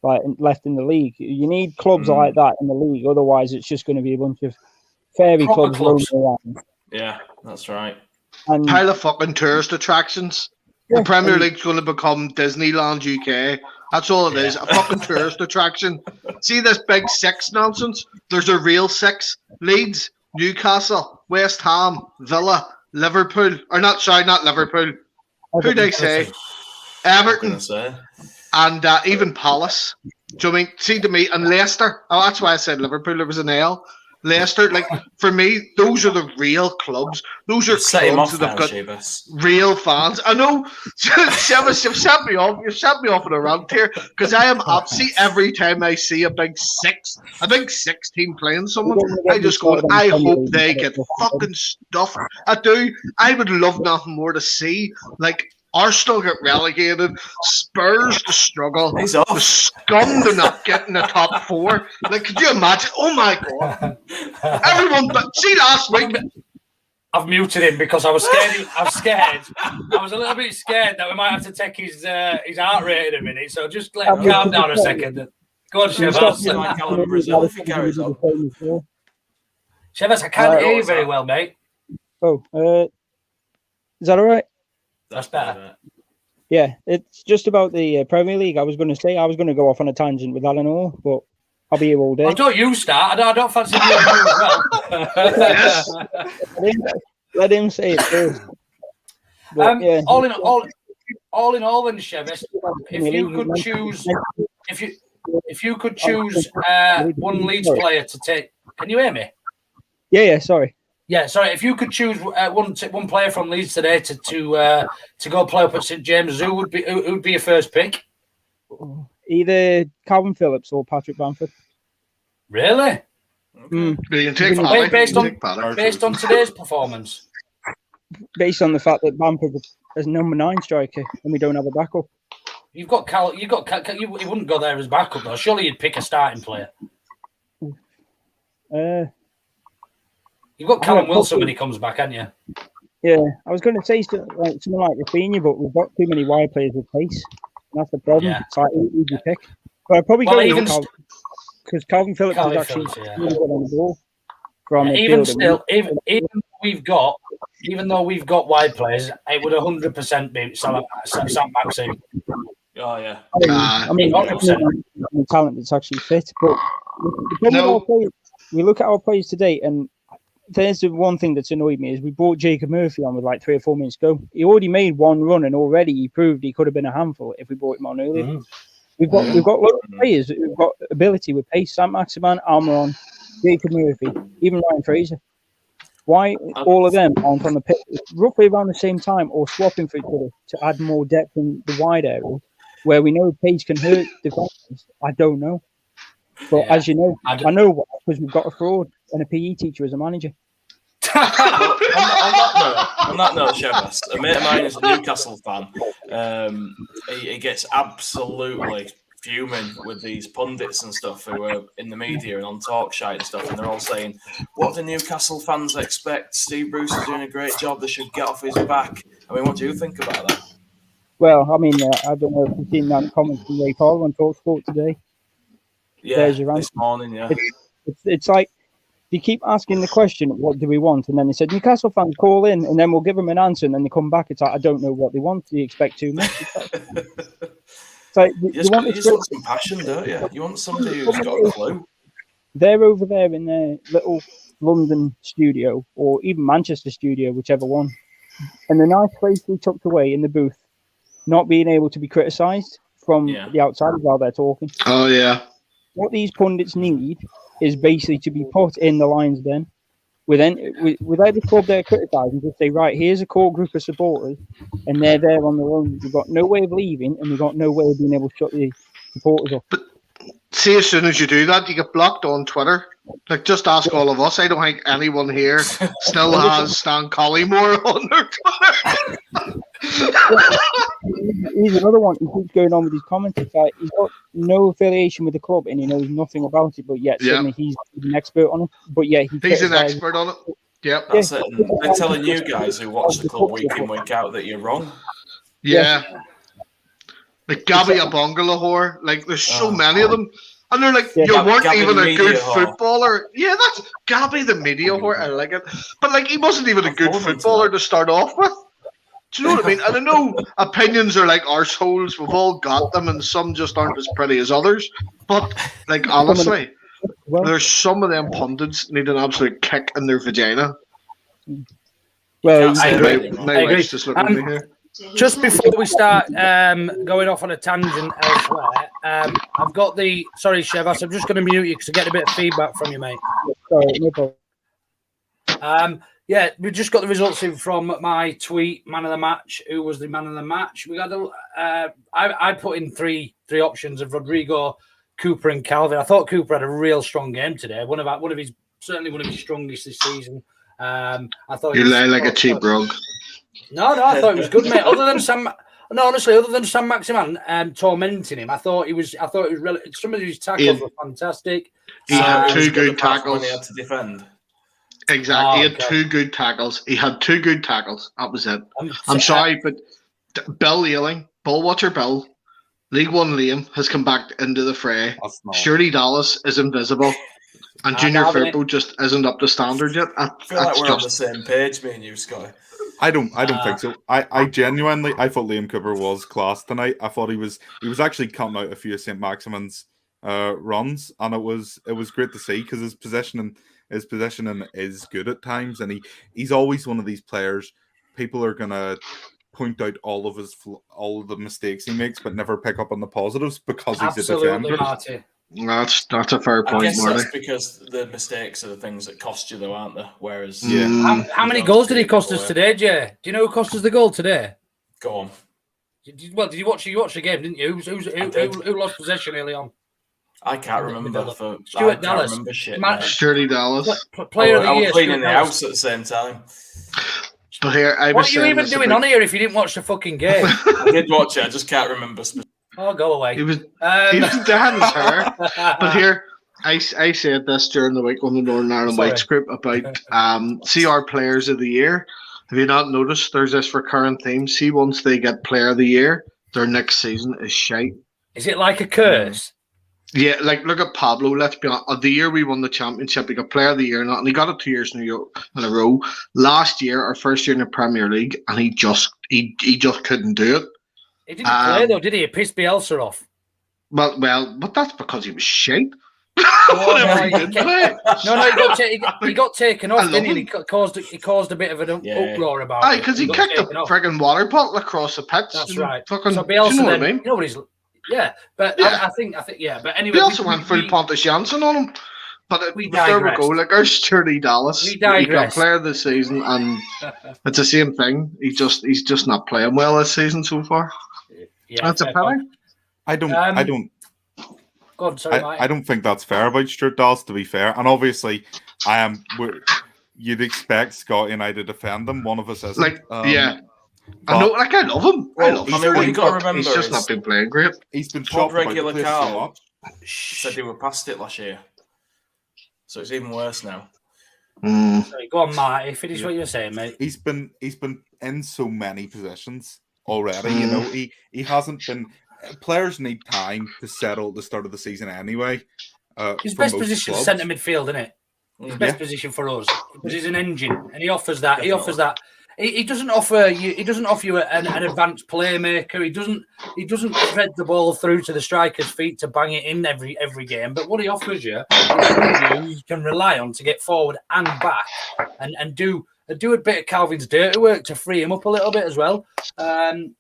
like left in the league. You need clubs like that in the league, otherwise it's just going to be a bunch of fairy clubs roaming around. Yeah, that's right. And pile of fucking tourist attractions. The Premier League's going to become Disneyland UK. That's all it is. A fucking tourist attraction. See this big six nonsense? There's a real six. Leeds, Newcastle, West Ham, Villa, Liverpool. Or not Liverpool. Who'd I say? Everton. And even Palace. Do you mean, see to me, and Leicester. Oh, that's why I said Liverpool. There was an L. Leicester, like, for me, those are the real clubs. Those are clubs that have got real fans. I know, Seamus, you've set me off on a rant here, because I am upset every time I see a big six team playing someone. I just go, I hope they get fucking stuffed. I do. I would love nothing more to see, like, Arsenal get relegated, Spurs to struggle, the scum to not get in the top four. Like, could you imagine? Oh my god! Everyone, but see last week. I've muted him because I was scared. I was a little bit scared that we might have to take his heart rate in a minute. So just let him calm down a second. Go on, Shevas. Shevas, I can't hear you very well, mate. Oh, is that all right? That's better. Yeah, it's just about the Premier League. I was going to go off on a tangent with Alan Orr, but I'll be here all day. Well, don't you start. I don't fancy doing it as well. Let him say it first. But, all in all, then, Chevis, if you could choose one Leeds player to take, can you hear me? Yeah. Sorry. Yeah, sorry. If you could choose one player from Leeds today to go play up at St James's, who would be your first pick? Either Calvin Phillips or Patrick Bamford. Really? You can take based on today's performance. Based on the fact that Bamford is number 9 striker and we don't have a backup. You wouldn't go there as backup though. Surely you'd pick a starting player. You've got Callum Wilson when he comes back, haven't you? Yeah, I was going to say something like Rafinha, but we've got too many wide players with pace. And that's the problem. Yeah. So who'd you pick? But I'd probably go with Calvin, because Calvin Phillips is actually really good on the ball. Even though we've got wide players, it would 100% be Sam Maxim. Oh yeah. I mean, 100% talent that's actually fit, but we look at our players today, and there's the one thing that's annoyed me is we brought Jacob Murphy on with like 3 or 4 minutes ago. He already made one run, and already he proved he could have been a handful if we brought him on earlier. We've got lots of players who've got ability with pace. Sam Maximan, Almiron, Jacob Murphy, even Ryan Fraser. Why all of them aren't on the pitch roughly around the same time or swapping for each other to add more depth in the wide area where we know pace can hurt defenders? I don't know. But as you know, I know why, because we've got a fraud and a PE teacher as a manager. on that note, Shevas, a mate of mine is a Newcastle fan. He gets absolutely fuming with these pundits and stuff who are in the media and on talk shite and stuff, and they're all saying, what do Newcastle fans expect? Steve Bruce is doing a great job. They should get off his back. I mean, what do you think about that? Well, I mean, I don't know if you've seen that comment from Ray Paul on TalkSport today. Yeah, this morning, yeah. It's like, you keep asking the question, what do we want? And then they said, Newcastle fans call in, and then we'll give them an answer, and then they come back. It's like, I don't know what they want. Do you expect too much? It's like, you just want some passion, don't you? You want somebody who's got a clue. They're over there in their little London studio, or even Manchester studio, whichever one. And the nice place we tucked away in the booth, not being able to be criticised from the outsiders while they're talking. Oh, yeah. What these pundits need is basically to be put in the Lions' Den with every club they're criticising. Just say, right, here's a core group of supporters, and they're there on their own. We've got no way of leaving, and we've got no way of being able to shut the supporters up. But see, as soon as you do that, you get blocked on Twitter. Like, just ask all of us. I don't think anyone here still has Stan Collymore on their Twitter. He's another one. He keeps going on with his comments. It's like he's got no affiliation with the club and he knows nothing about it, but yet suddenly he's an expert on it. But yeah, he's an expert on it. Yep, that's it. And they're telling you guys who watch the club week in, week out that you're wrong. Yeah. Like Gabby Abongalahor, like there's so many of them. And they're like, you weren't Gabby even a good footballer. Yeah, that's Gabby the media whore. I like it. But like, he wasn't even a good footballer to start off with. Do you know what I mean? And I know opinions are like arseholes. We've all got them, and some just aren't as pretty as others. But like, honestly, there's some of them pundits need an absolute kick in their vagina. Well, I agree. My wife's just looking at me here. Just before we start going off on a tangent elsewhere, I've got the... Sorry, Shevas, I'm just going to mute you because I get a bit of feedback from you, mate. Sorry, no problem. Yeah, we just got the results in from my tweet, man of the match. Who was the man of the match? We got I put in three options of Rodrigo, Cooper, and Calvin. I thought Cooper had a real strong game today. One of his strongest this season. I thought you lay like a cheap rug. No, I thought it was good, mate. Other than Sam Maximan tormenting him, I thought it was some of his tackles were fantastic. He had two good tackles. He had to defend. Exactly. He had two good tackles. That was it. I'm sorry, but Bill Ealing, ball watcher Bill, League One Liam has come back into the fray. Shirley Dallas is invisible. And Junior Firpo just isn't up to standard yet. I feel like we're on the same page, me and you, Scotty. I don't think so. I genuinely thought Liam Cooper was class tonight. I thought he was actually cutting out a few of St. Maximin's runs, and it was great to see because his positioning is good at times, and he's always one of these players. People are gonna point out all of the mistakes he makes, but never pick up on the positives because he's a defender. Marty. That's a fair point, I guess Marty. that's because the mistakes are the things that cost you, though, aren't they? Whereas, how many goals did he cost us today, Jay? Do you know who cost us the goal today? Go on. Did you watch the game, didn't you? Who lost possession early on? I can't remember. Stuart Dallas. Sturdy Dallas. Player of the year. I was cleaning the house at the same time. But here, what are you even doing on here if you didn't watch the fucking game? I did watch it. I just can't remember. Oh, go away. He was down his hair. But here, I said this during the week on the Northern Ireland Whites group about CR Players of the Year. Have you not noticed there's this recurrent theme? See, once they get Player of the Year, their next season is shite. Is it like a curse? Yeah, like look at Pablo. Let's be honest. The year we won the championship, we got Player of the Year, and he got it 2 years in a row. Last year, our first year in the Premier League, and he just couldn't do it. He didn't play though, did he? He pissed Bielsa off. Well, but that's because he was shite. Whatever he did today. He got taken I off, love didn't he? him. He caused a bit of an uproar about Aye, it. because he got kicked a taken off. friggin' water bottle across the pitch. That's and right. Fucking, So do you Bielsa know what I then, mean? nobody's. Yeah, but Yeah. I think, yeah. But anyway, Bielsa went full Pontus Janssen on him. But it We was there we digressed. go. Like our sturdy Dallas, We he got digressed. player of the season, and it's the same thing. He's just not playing well this season so far. Yeah, That's a fair pity. point. I don't Go on, sorry, Mike. I don't think that's fair about Stuart Dallas, to be fair. And obviously, you'd expect Scott and I to defend him. One of us isn't. Like, yeah. I know, like, I love him. Well, I love him. I mean, what you got to but remember he's just is not been playing great. He's been Pod shot about regular the place so Carl much. said they were past it last year. So it's even worse now. Sorry, go on, Marty. Finish what you were saying, mate. He's been in so many positions already. You know, he hasn't been. Players need time to settle at the start of the season anyway. His for best most position is clubs. centre midfield, isn't it? His best position for us because he's an engine, and he offers that. He offers that. He doesn't offer you. He doesn't offer you an advanced playmaker. He doesn't thread the ball through to the striker's feet to bang it in every game. But what he offers you is somebody you can rely on to get forward and back, and do a bit of Calvin's dirty work to free him up a little bit as well.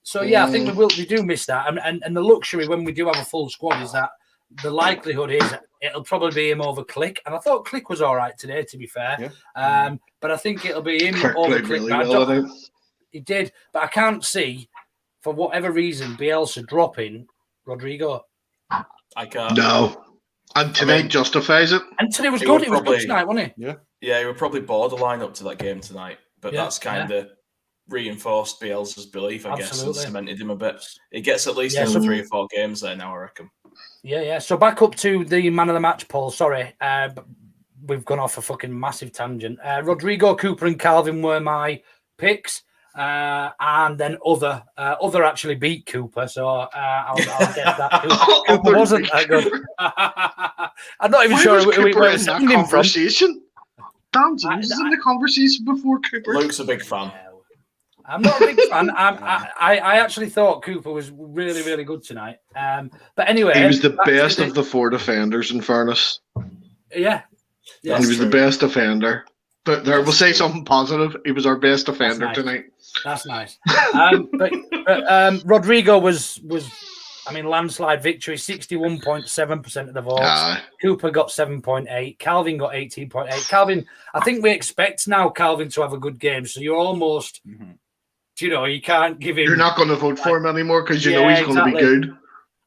So yeah, I think we do miss that, and the luxury when we do have a full squad is that the likelihood is it'll probably be him over Click, and I thought Click was all right today, to be fair. Yeah. But I think it'll be him over Click. Really well, he did, but I can't see for whatever reason Bielsa dropping Rodrigo. I can't. No, and tonight justifies it. And today was good. It was good tonight, wasn't he? Yeah, he were probably borderline up to that game tonight, but that's kind of reinforced Bielsa's belief, I guess, and cemented him a bit. He gets at least 3 or 4 games there now, I reckon. Yeah. So back up to the man of the match, Paul. Sorry, we've gone off a fucking massive tangent. Rodrigo, Cooper, and Calvin were my picks, and then other actually beat Cooper, so I'll get that. Cooper wasn't that good. I'm not even sure we were in that conversation. Dan James is in the conversation before Cooper. Luke's a big fan. I'm not a big fan. I actually thought Cooper was really, really good tonight. But anyway, he was the best of the 4 defenders. In fairness, yeah, he was the best defender. But there, we'll say something positive. He was our best defender tonight. That's nice. But Rodrigo was. I mean, landslide victory, 61.7% of the votes. Cooper got 7.8. Calvin got 18.8. Calvin, I think we expect now Calvin to have a good game. So you're almost, you can't give him. You're not going to vote for him anymore because you know he's going to be good.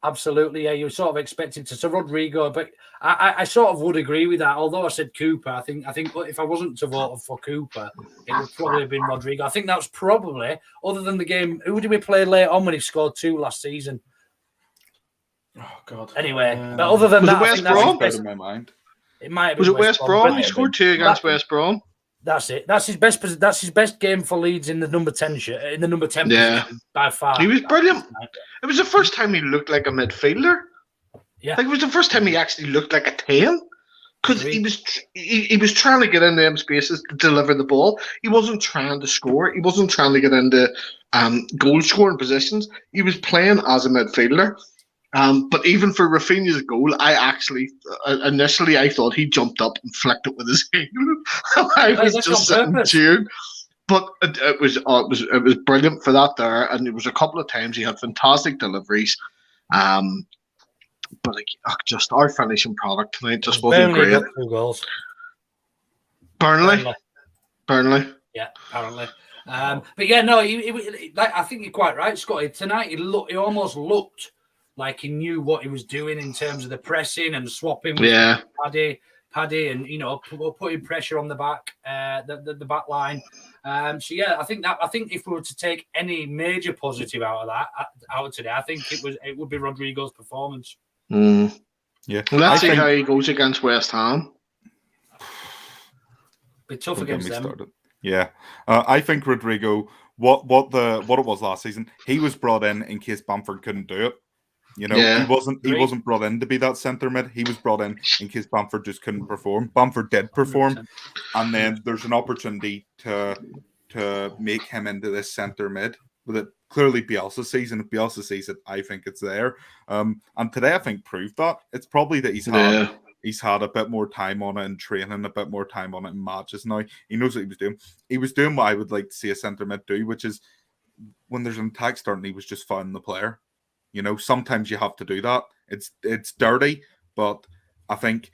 Absolutely, yeah. You're sort of expecting to. So Rodrigo, but I sort of would agree with that. Although I said Cooper, I think if I wasn't to vote for Cooper, it would probably have been Rodrigo. I think that's probably, other than the game, who did we play late on when he scored 2 last season? Oh God. Anyway, but other than that, West Brom? In my mind. It might have Was been it West Brom? He scored 2 against West Brom. That's it. That's his best game for Leeds in the number 10 position by far. He was brilliant. It was the first time he looked like a midfielder. Yeah, like it was the first time he actually looked like a 10. Because he was trying to get into them spaces to deliver the ball. He wasn't trying to score. He wasn't trying to get into goal scoring positions. He was playing as a midfielder. But even for Rafinha's goal, I actually initially I thought he jumped up and flicked it with his hand. I was just sitting cheering. But it was brilliant for that there, and it was a couple of times he had fantastic deliveries. But just our finishing product tonight just wasn't great. Got 2 goals. Burnley. Yeah, apparently. But yeah, no, I think you're quite right, Scotty. Tonight he almost looked like he knew what he was doing in terms of the pressing and swapping with Paddy, and putting pressure on the back, the back line. So yeah, I think if we were to take any major positive out of today, I think it would be Rodrigo's performance. Yeah, let's see how he goes against West Ham. Be tough against them. Yeah, I think Rodrigo. What it was last season, he was brought in case Bamford couldn't do it. He wasn't brought in to be that centre mid. He was brought in case Bamford just couldn't perform. Bamford did perform, 100%. And then there's an opportunity to make him into this centre mid. With it clearly Bielsa sees, and if Bielsa sees it, I think it's there. And today I think proved that. It's probably that he's had a bit more time on it in training, a bit more time on it in matches now. He knows what he was doing. He was doing what I would like to see a centre mid do, which is when there's an attack starting, he was just fouling the player. You know, sometimes you have to do that. It's dirty, but I think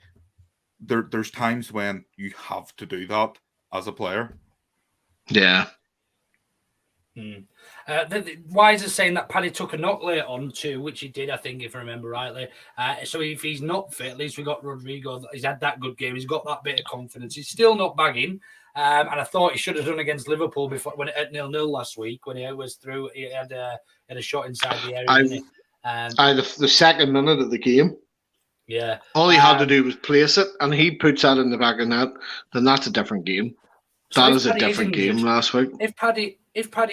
there's times when you have to do that as a player. Yeah. Wise is saying that Paddy took a knock late on too, which he did, I think, if I remember rightly. So if he's not fit, at least we got Rodrigo. He's had that good game. He's got that bit of confidence. He's still not bagging. And I thought he should have done against Liverpool before when at 0-0 last week when he was through. He had a shot inside the area. The second minute of the game. Yeah. All he had to do was place it, and he puts that in the back of net. Then that's a different game. So that is a different game last week. If Paddy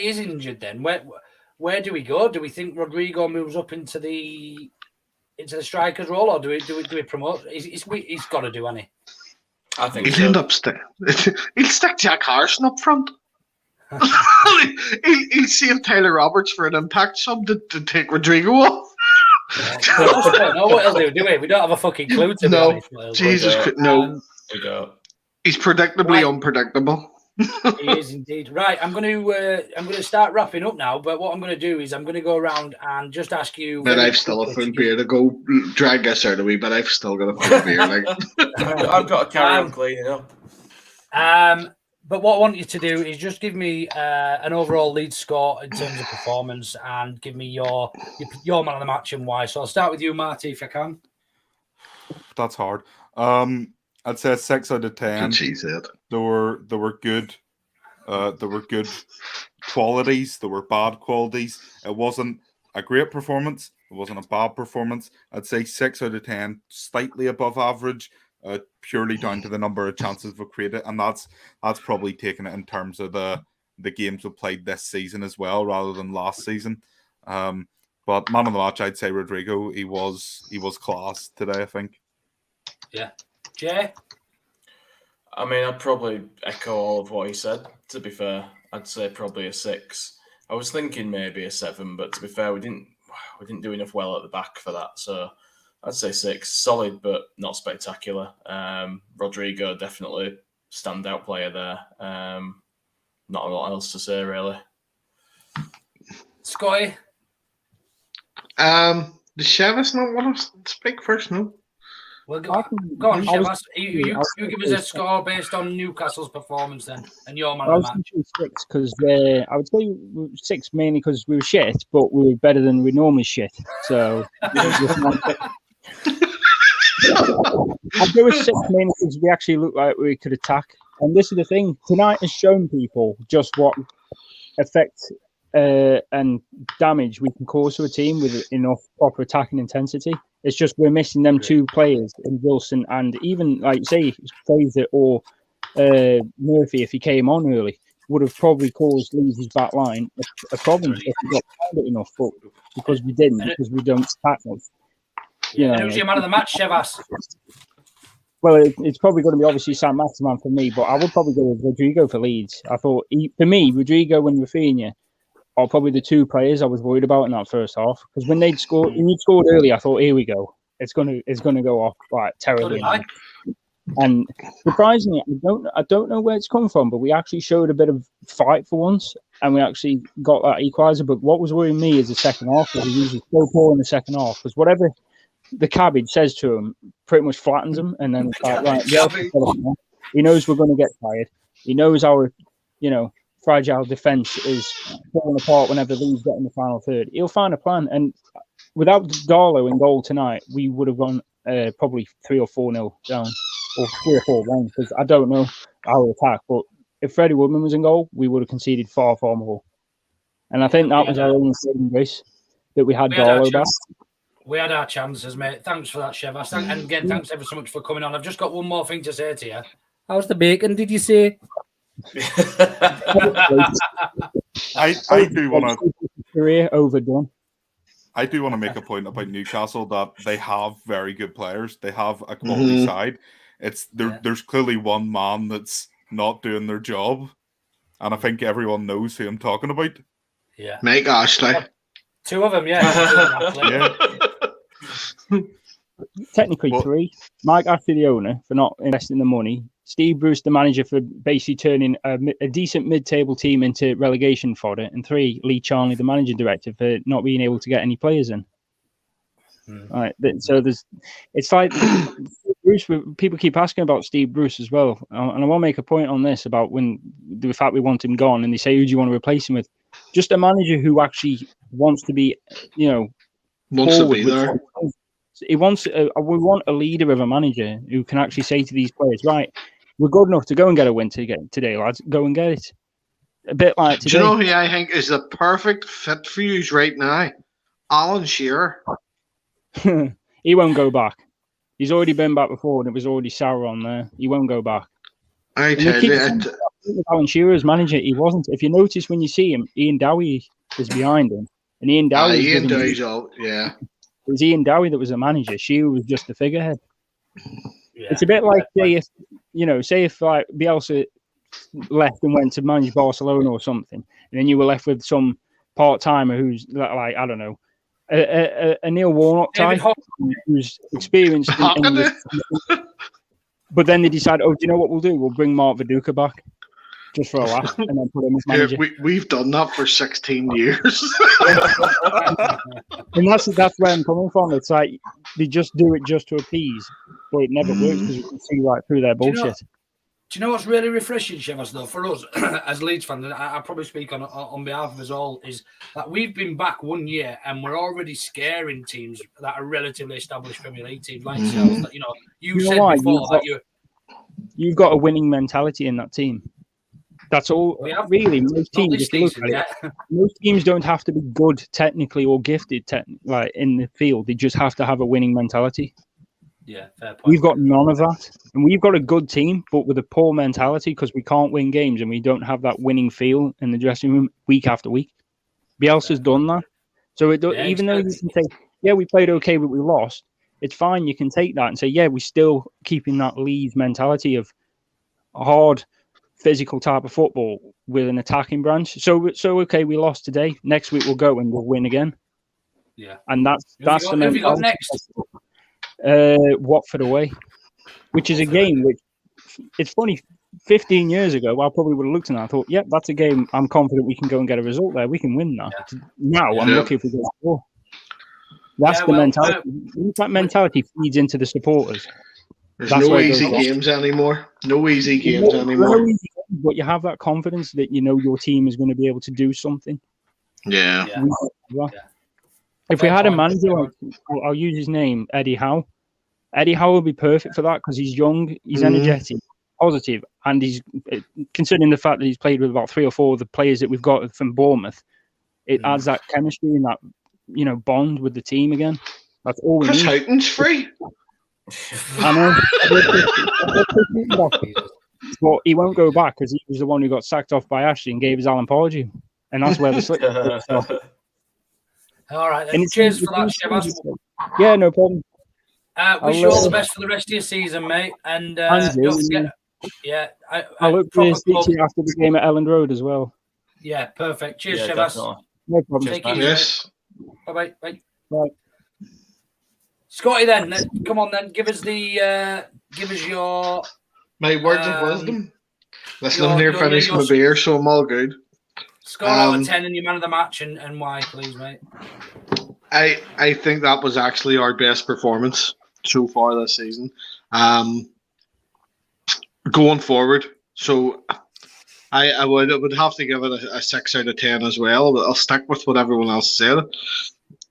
is injured, then where do we go? Do we think Rodrigo moves up into the striker's role, or do we promote? He's got to do, hasn't he? I think he'll end up he'll stick Jack Harrison up front. he'll save Tyler Roberts for an impact sub to take Rodrigo off. We don't know what he'll do we? We don't have a fucking clue. To be honest, Jesus, no. He's predictably unpredictable. He is indeed. Right, I'm going to start wrapping up now. But what I'm going to do is I'm going to go around and just ask you. But I've still a full beer to go. Drag this out a wee bit. I've still got a full beer. I've got to carry on cleaning up. But what I want you to do is just give me an overall Leeds score in terms of performance, and give me your man of the match and why. So I'll start with you, Marty, if I can. That's hard. I'd say 6 out of 10. There were good. There were good qualities. There were bad qualities. It wasn't a great performance. It wasn't a bad performance. I'd say 6 out of 10, slightly above average, purely down to the number of chances we've created, and that's probably taking it in terms of the games we played this season as well, rather than last season. But man of the match, I'd say Rodrigo. He was class today, I think. Yeah. Jay? I mean, I'd probably echo all of what he said, to be fair. I'd say probably a 6. I was thinking maybe a 7, but to be fair, we didn't do enough well at the back for that. So I'd say 6. Solid, but not spectacular. Rodrigo, definitely standout player there. Not a lot else to say, really. Scotty? The Chevas not want to speak first, no? Well, go on, Chevas. You give us a score based on Newcastle's performance then, and your man of the match. 6 because I would say 6 mainly because we were shit, but we were better than we normally shit. So I'd do a 6 mainly because we actually looked like we could attack. And this is the thing: tonight has shown people just what effect and damage we can cause to a team with enough proper attacking intensity. It's just we're missing them 2 players in Wilson, and even like say Fraser or Murphy, if he came on early, would have probably caused Leeds' back line a problem if we got it enough. But because we didn't, because we don't attack them. And who's your man of the match, Chevas? Well, it's probably going to be obviously Sam Maximan for me, but I would probably go with Rodrigo for Leeds. I thought for me, Rodrigo and Rafinha are probably the 2 players I was worried about in that first half, because when you'd scored early, I thought, here we go, it's gonna go off like terribly. And surprisingly, I don't know where it's come from, but we actually showed a bit of fight for once, and we actually got that equaliser. But what was worrying me is the second half, because he was so poor in the second half, because whatever the cabbage says to him pretty much flattens him, and then it's like, right, he knows we're going to get tired. He knows our, fragile defence is falling apart whenever Leeds get in the final third. He'll find a plan, and without Darlow in goal tonight, we would have gone probably 3 or 4-0 down, or 3 or 4 1, because I don't know our attack, but if Freddie Woodman was in goal, we would have conceded far more. And I think that was our only saving grace, that we had Darlow back. We had our chances, mate. Thanks for that, Chevas. And again, thanks ever so much for coming on. I've just got one more thing to say to you. How's the bacon, did you say? I do want to career overdone. I do want to make a point about Newcastle that they have very good players. They have a quality side. There's clearly one man that's not doing their job, and I think everyone knows who I'm talking about. Yeah, Mike Ashley. 2 of them, yeah. technically Well- 3. Mike Ashley, the owner, for not investing the money. Steve Bruce, the manager, for basically turning a decent mid-table team into relegation fodder. And 3, Lee Charnley, the managing director, for not being able to get any players in. All right, so it's like Bruce. People keep asking about Steve Bruce as well, and I want to make a point on this about when the fact we want him gone, and they say, "Who do you want to replace him with?" Just a manager who actually wants to be, Wants to forward be with there. something. He wants. We want a leader of a manager who can actually say to these players, "Right, we're good enough to go and get a win today, lads. Go and get it." A bit like Do today. you know who I think is the perfect fit for you right now? Alan Shearer. He won't go back. He's already been back before, and it was already sour on there. He won't go back. I And they tell keep you, saying Alan Shearer as manager, he wasn't. If you notice when you see him, Ian Dowie is behind him, and Ian Dowie Ian Dowie's out. Yeah. it was Ian Dowie that was the manager. Shearer was just the figurehead. Yeah. It's a bit like say if like Bielsa left and went to manage Barcelona or something, and then you were left with some part timer who's like I don't know, a Neil Warnock David type who's experienced in English. But then they decide, do you know what we'll do? We'll bring Mark Viduka back just for a laugh, and then put him as manager. Yeah, we've done that for 16 years. And that's where I'm coming from. It's like they just do it just to appease, but it never works because you can see right through their bullshit. Do you know what's really refreshing, Shevas, though, for us as Leeds fans, and I probably speak on behalf of us all, is that we've been back 1 year and we're already scaring teams that are relatively established Premier League teams like yourselves. That, you said why? before that You've got a winning mentality in that team. That's all. Really, most teams, most teams don't have to be good technically or gifted like in the field. They just have to have a winning mentality. Yeah, fair point. We've got none of that, and we've got a good team, but with a poor mentality because we can't win games and we don't have that winning feel in the dressing room week after week. Bielsa's done that, so even though you can say, "Yeah, we played okay, but we lost," it's fine. You can take that and say, "Yeah, we're still keeping that Leeds mentality of hard, physical type of football with an attacking branch." So okay, we lost today. Next week we'll go and we'll win again. Yeah, and that's the mentality. Who have you got next? Watford away, which is a game which it's funny. 15 years ago, I probably would have looked at that and thought, "Yep, that's a game. I'm confident we can go and get a result there. We can win that." Yeah. Now I'm lucky if we get a score. That's the mentality. That mentality feeds into the supporters. There's no easy games anymore. No easy games anymore. But you have that confidence that your team is going to be able to do something. Yeah. If we had a manager, I'll use his name, Eddie Howe. Eddie Howe would be perfect for that because he's young, he's energetic, positive, and he's considering the fact that he's played with about 3 or 4 of the players that we've got from Bournemouth. It adds that chemistry and that bond with the team again. That's all we need. Chris Houghton's free. I know. But he won't go back because he was the one who got sacked off by Ashley and gave his Alan Pardew, and that's where the slip. All right, then. Cheers for that, Shevas. Yeah, no problem. Wish you all the best for the rest of your season, mate. And don't forget, I'll look to speak to you after the game at Elland Road as well. Yeah, perfect. Cheers, Shevas. No problem. Take it easy. Yes. Bye. Bye. Scotty, then come on, then give us your my words of wisdom. Listen, I'm here finishing my beer, so I'm all good. Score out of 10 in your man of the match and why, please, mate. I think that was actually our best performance so far this season. Going forward, so I would have to give it a 6 out of 10 as well. But I'll stick with what everyone else said.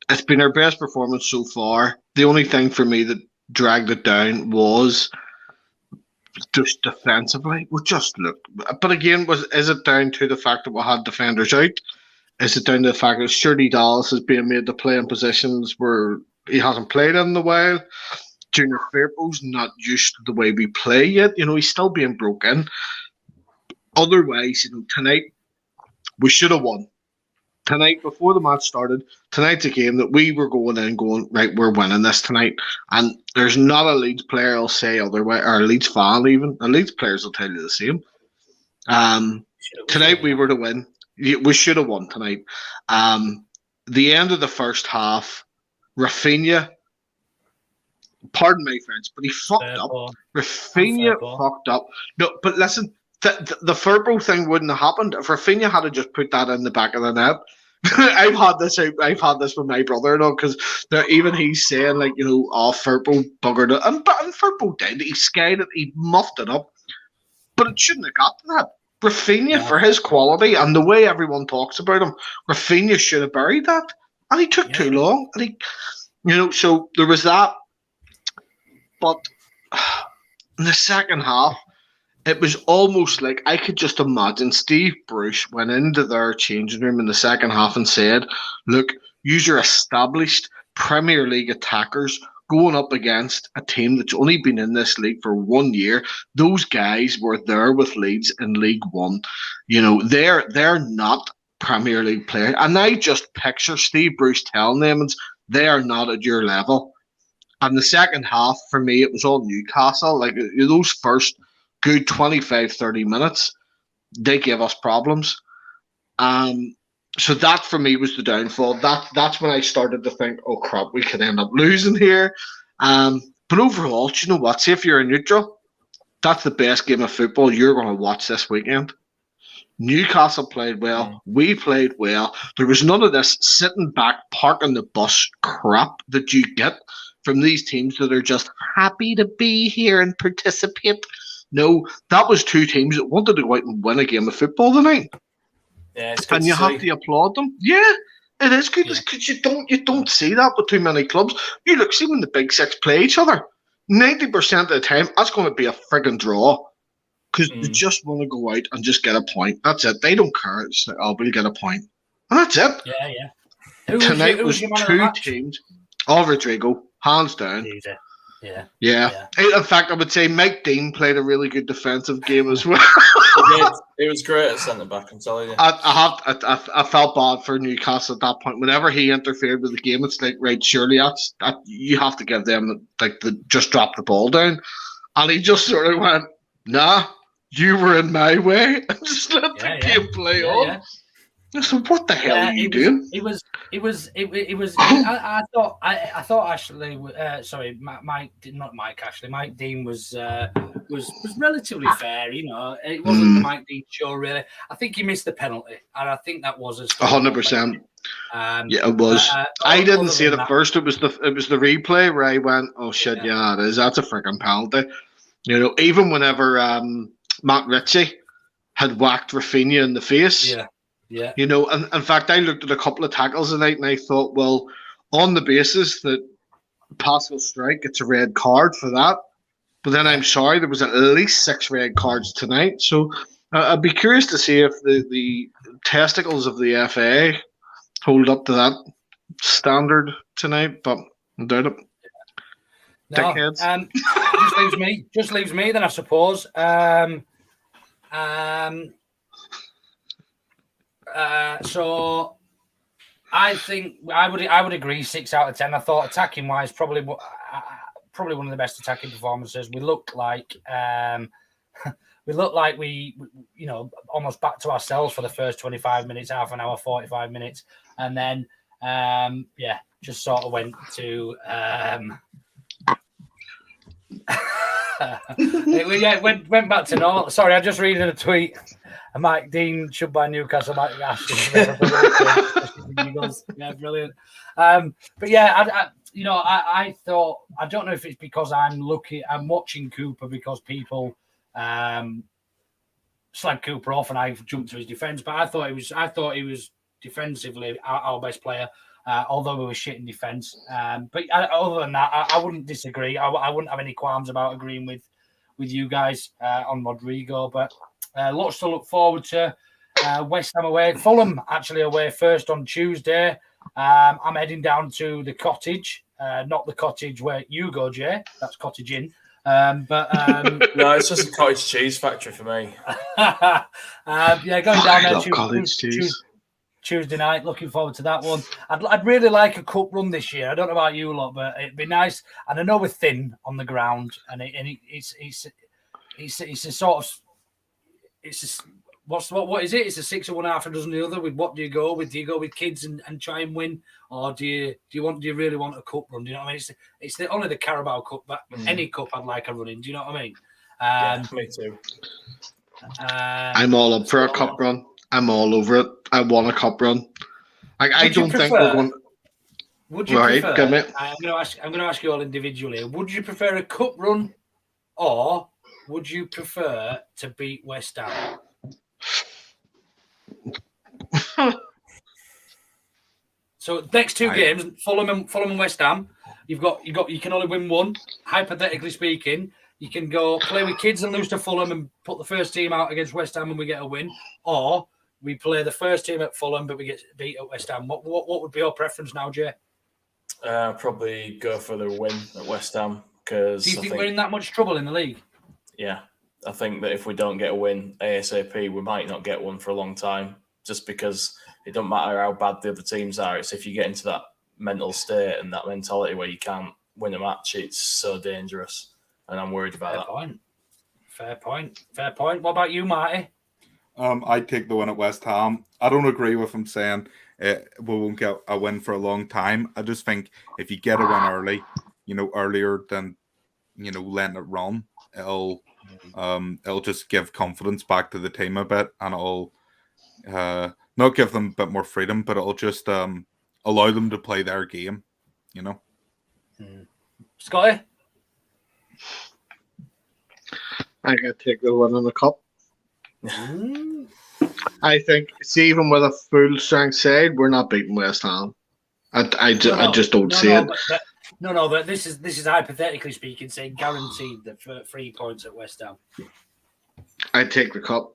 It's been our best performance so far. The only thing for me that dragged it down was just defensively. We just looked. But again, is it down to the fact that we had defenders out? Is it down to the fact that Shirley Dallas is being made to play in positions where he hasn't played in a while? Junior Firpo's not used to the way we play yet. He's still being broken. Otherwise, tonight we should have won. Tonight, before the match started, tonight's a game that we were going right, we're winning this tonight. And there's not a Leeds player who'll say otherwise, or a Leeds fan even. And Leeds players will tell you the same. Tonight we were to win. We should have won tonight. The end of the first half, Rafinha pardon my French, but he fucked Fair up. ball. Rafinha Fair ball. fucked up. No, but listen, the Firpo thing wouldn't have happened if Rafinha had to just put that in the back of the net. I've had this with my brother, because even he's saying, like, Firpo buggered it, and Firpo did. He skied it, he muffed it up, but it shouldn't have got to that. Rafinha, for his quality and the way everyone talks about him, Rafinha should have buried that, and he took too long. And so there was that. But in the second half, it was almost like I could just imagine Steve Bruce went into their changing room in the second half and said, "Look, use your established Premier League attackers going up against a team that's only been in this league for 1 year. Those guys were there with Leeds in League One. They're not Premier League players." And I just picture Steve Bruce telling them they are not at your level. And the second half, for me, it was all Newcastle. Like, those first good 25, 30 minutes, they gave us problems. So that, for me, was the downfall. That's when I started to think, oh, crap, we could end up losing here. But overall, do you know what? See, if you're a neutral, that's the best game of football you're going to watch this weekend. Newcastle played well. We played well. There was none of this sitting back, parking the bus crap that you get from these teams that are just happy to be here and participate. No, that was two teams that wanted to go out and win a game of football tonight. Yeah, it's good and you have to applaud them. Yeah, it is good because you don't see that with too many clubs. You see when the big six play each other, 90% of the time that's going to be a friggin' draw because they just want to go out and just get a point. That's it. They don't care. It's like, we'll get a point, and that's it. Yeah. Tonight was two teams. Rodrigo, hands down. Yeah. In fact, I would say Mike Dean played a really good defensive game as well. He was great at centre back, I'm telling you. I felt bad for Newcastle at that point. Whenever he interfered with the game, it's like, right, surely you have to give them just drop the ball down, and he just sort of went, "Nah, you were in my way," and just let the game play on. So what the hell are you doing? It was. I thought Ashley. Sorry, Mike Dean was relatively fair. It wasn't the Mike Dean show really. I think he missed the penalty, and I think that was 100%. Yeah, it was. I didn't see it at first. It was the replay where I went, "Oh shit, yeah, it is. That's a freaking penalty." Even whenever Matt Ritchie had whacked Rafinha in the face. Yeah. And in fact, I looked at a couple of tackles tonight and I thought, well, on the basis that Pascal Strike gets a red card for that, but then I'm sorry, there was at least 6 red cards tonight. So I'd be curious to see if the testicles of the FA hold up to that standard tonight, but I doubt it. No, just leaves me then, I suppose. So I think I would agree 6 out of 10. I thought attacking wise, probably one of the best attacking performances. We looked like we almost back to ourselves for the first 25 minutes, half an hour, 45 minutes, and then just sort of went to went back to normal. Sorry, I just read a tweet. Mike Dean should buy Newcastle. Mike yeah, brilliant. But yeah, I thought, I don't know if it's because I'm watching Cooper because people slag Cooper off and I've jumped to his defence. But I thought he was defensively our best player. Although we were shit in defence. But other than that, I wouldn't disagree. I wouldn't have any qualms about agreeing with you guys on Rodrigo. But lots to look forward to. West Ham away. Fulham actually away first on Tuesday. I'm heading down to the Cottage. Not the Cottage where you go, Jay. That's Cottage Inn. No, it's just a cottage cheese factory for me. Going down there Tuesday night. Looking forward to that one. I'd really like a cup run this year. I don't know about you lot, but it'd be nice. And I know we're thin on the ground, and it's a sort of What is it? It's a 6 of one, half a dozen the other. With what do you go with? Do you go with kids and try and win, or do you really want a cup run? Do you know what I mean? It's only the Carabao Cup, but any cup I'd like a run in. Do you know what I mean? Me too. I'm all up for a cup run. I'm all over it. I want a cup run. I don't think we're going. Would you Right, prefer? I'm going to ask you all individually. Would you prefer a cup run, or would you prefer to beat West Ham? So next two games, Fulham and West Ham. You can only win one. Hypothetically speaking, you can go play with kids and lose to Fulham and put the first team out against West Ham and we get a win, or we play the first team at Fulham but we get beat at West Ham. What would be your preference now, Jay? Probably go for the win at West Ham because. Do you think we're in that much trouble in the league? Yeah, I think that if we don't get a win ASAP, we might not get one for a long time. Just because it don't matter how bad the other teams are. It's if you get into that mental state and that mentality where you can't win a match, it's so dangerous. And I'm worried about that. Fair point. What about you, Marty? I'd take the win at West Ham. I don't agree with him saying we won't get a win for a long time. I just think if you get a win early, earlier than, letting it run, it'll just give confidence back to the team a bit, and it'll not give them a bit more freedom, but it'll just allow them to play their game, Scotty? I gotta take the win in the cup. I think, even with a full strength side, we're not beating West Ham. I just don't see it. But this is hypothetically speaking, saying guaranteed the 3 points at West Ham. I take the cup.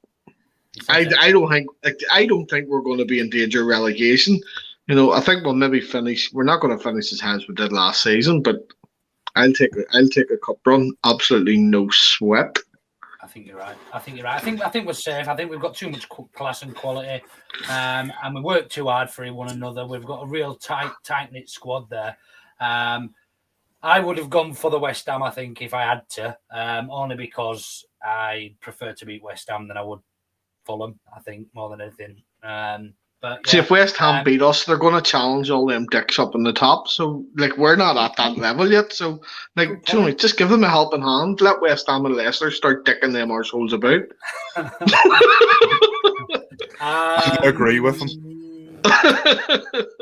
I don't think we're going to be in danger of relegation. I think we'll maybe finish. We're not going to finish as high as we did last season, but I'll take a cup run. Absolutely no sweat. I think you're right. I think we're safe. I think we've got too much class and quality, and we work too hard for one another. We've got a real tight knit squad there. I would have gone for the West Ham, I think, if I had to, only because I prefer to beat West Ham than I would Fulham, I think, more than anything. But yeah, see, if West Ham beat us, they're going to challenge all them dicks up in the top. So, we're not at that level yet. So, just give them a helping hand. Let West Ham and Leicester start dicking them arseholes about. I agree with them.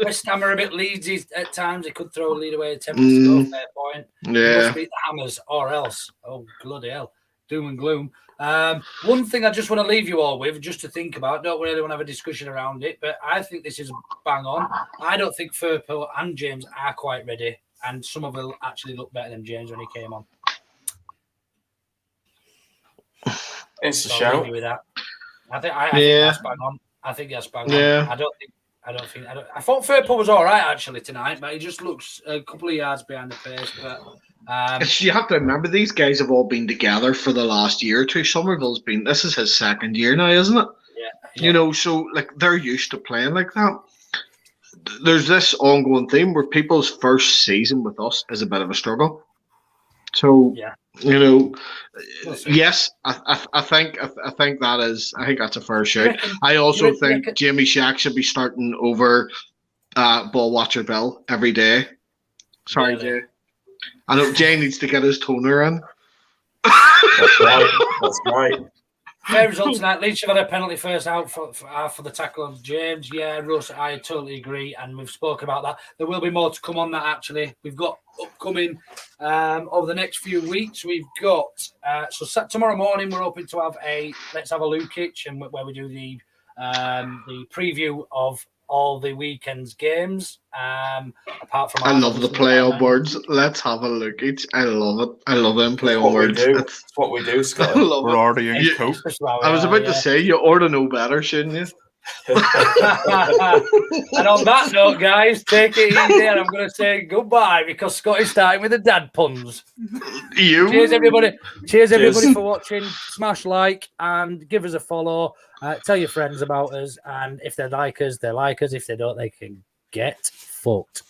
West Ham are a bit Leedsy at times. They could throw a lead away at 10 minutes to go. Fair point. Yeah. Must beat the Hammers or else. Oh, bloody hell. Doom and gloom. One thing I just want to leave you all with, just to think about, don't really want to have a discussion around it, but I think this is bang on. I don't think Firpo and James are quite ready, and some of them actually look better than James when he came on. It's a shout. With that. I think that's bang on. I think that's bang on. I thought Firpo was all right actually tonight, but he just looks a couple of yards behind the pace. But you have to remember, these guys have all been together for the last year or two. This is his second year now, isn't it? Yeah. So they're used to playing like that. There's this ongoing theme where people's first season with us is a bit of a struggle. So yes, I think that's a fair shout. I also think Jamie Shack should be starting over Ball Watcher Bill every day. Sorry, Jay. I know Jay needs to get his toner in. That's right. Fair result tonight. Leeds have had a penalty first out for the tackle of James. Yeah, Russ, I totally agree, and we've spoken about that. There will be more to come on that, actually. We've got upcoming over the next few weeks. We've got tomorrow morning we're hoping to have a Let's Have a Lukic, and where we do the preview of all the weekend's games. Apart from, I love the play on words. Let's have a look. I love it. I love them play on words. That's what we do, Scott. Berardi and Coke. I was about to say, you ought to know better, shouldn't you? And on that note, guys, take it easy, and I'm going to say goodbye because Scotty's starting with the dad puns. Cheers, everybody. Cheers, everybody, for watching. Smash like and give us a follow. Tell your friends about us, and if they like us, they like us. If they don't, they can get fucked.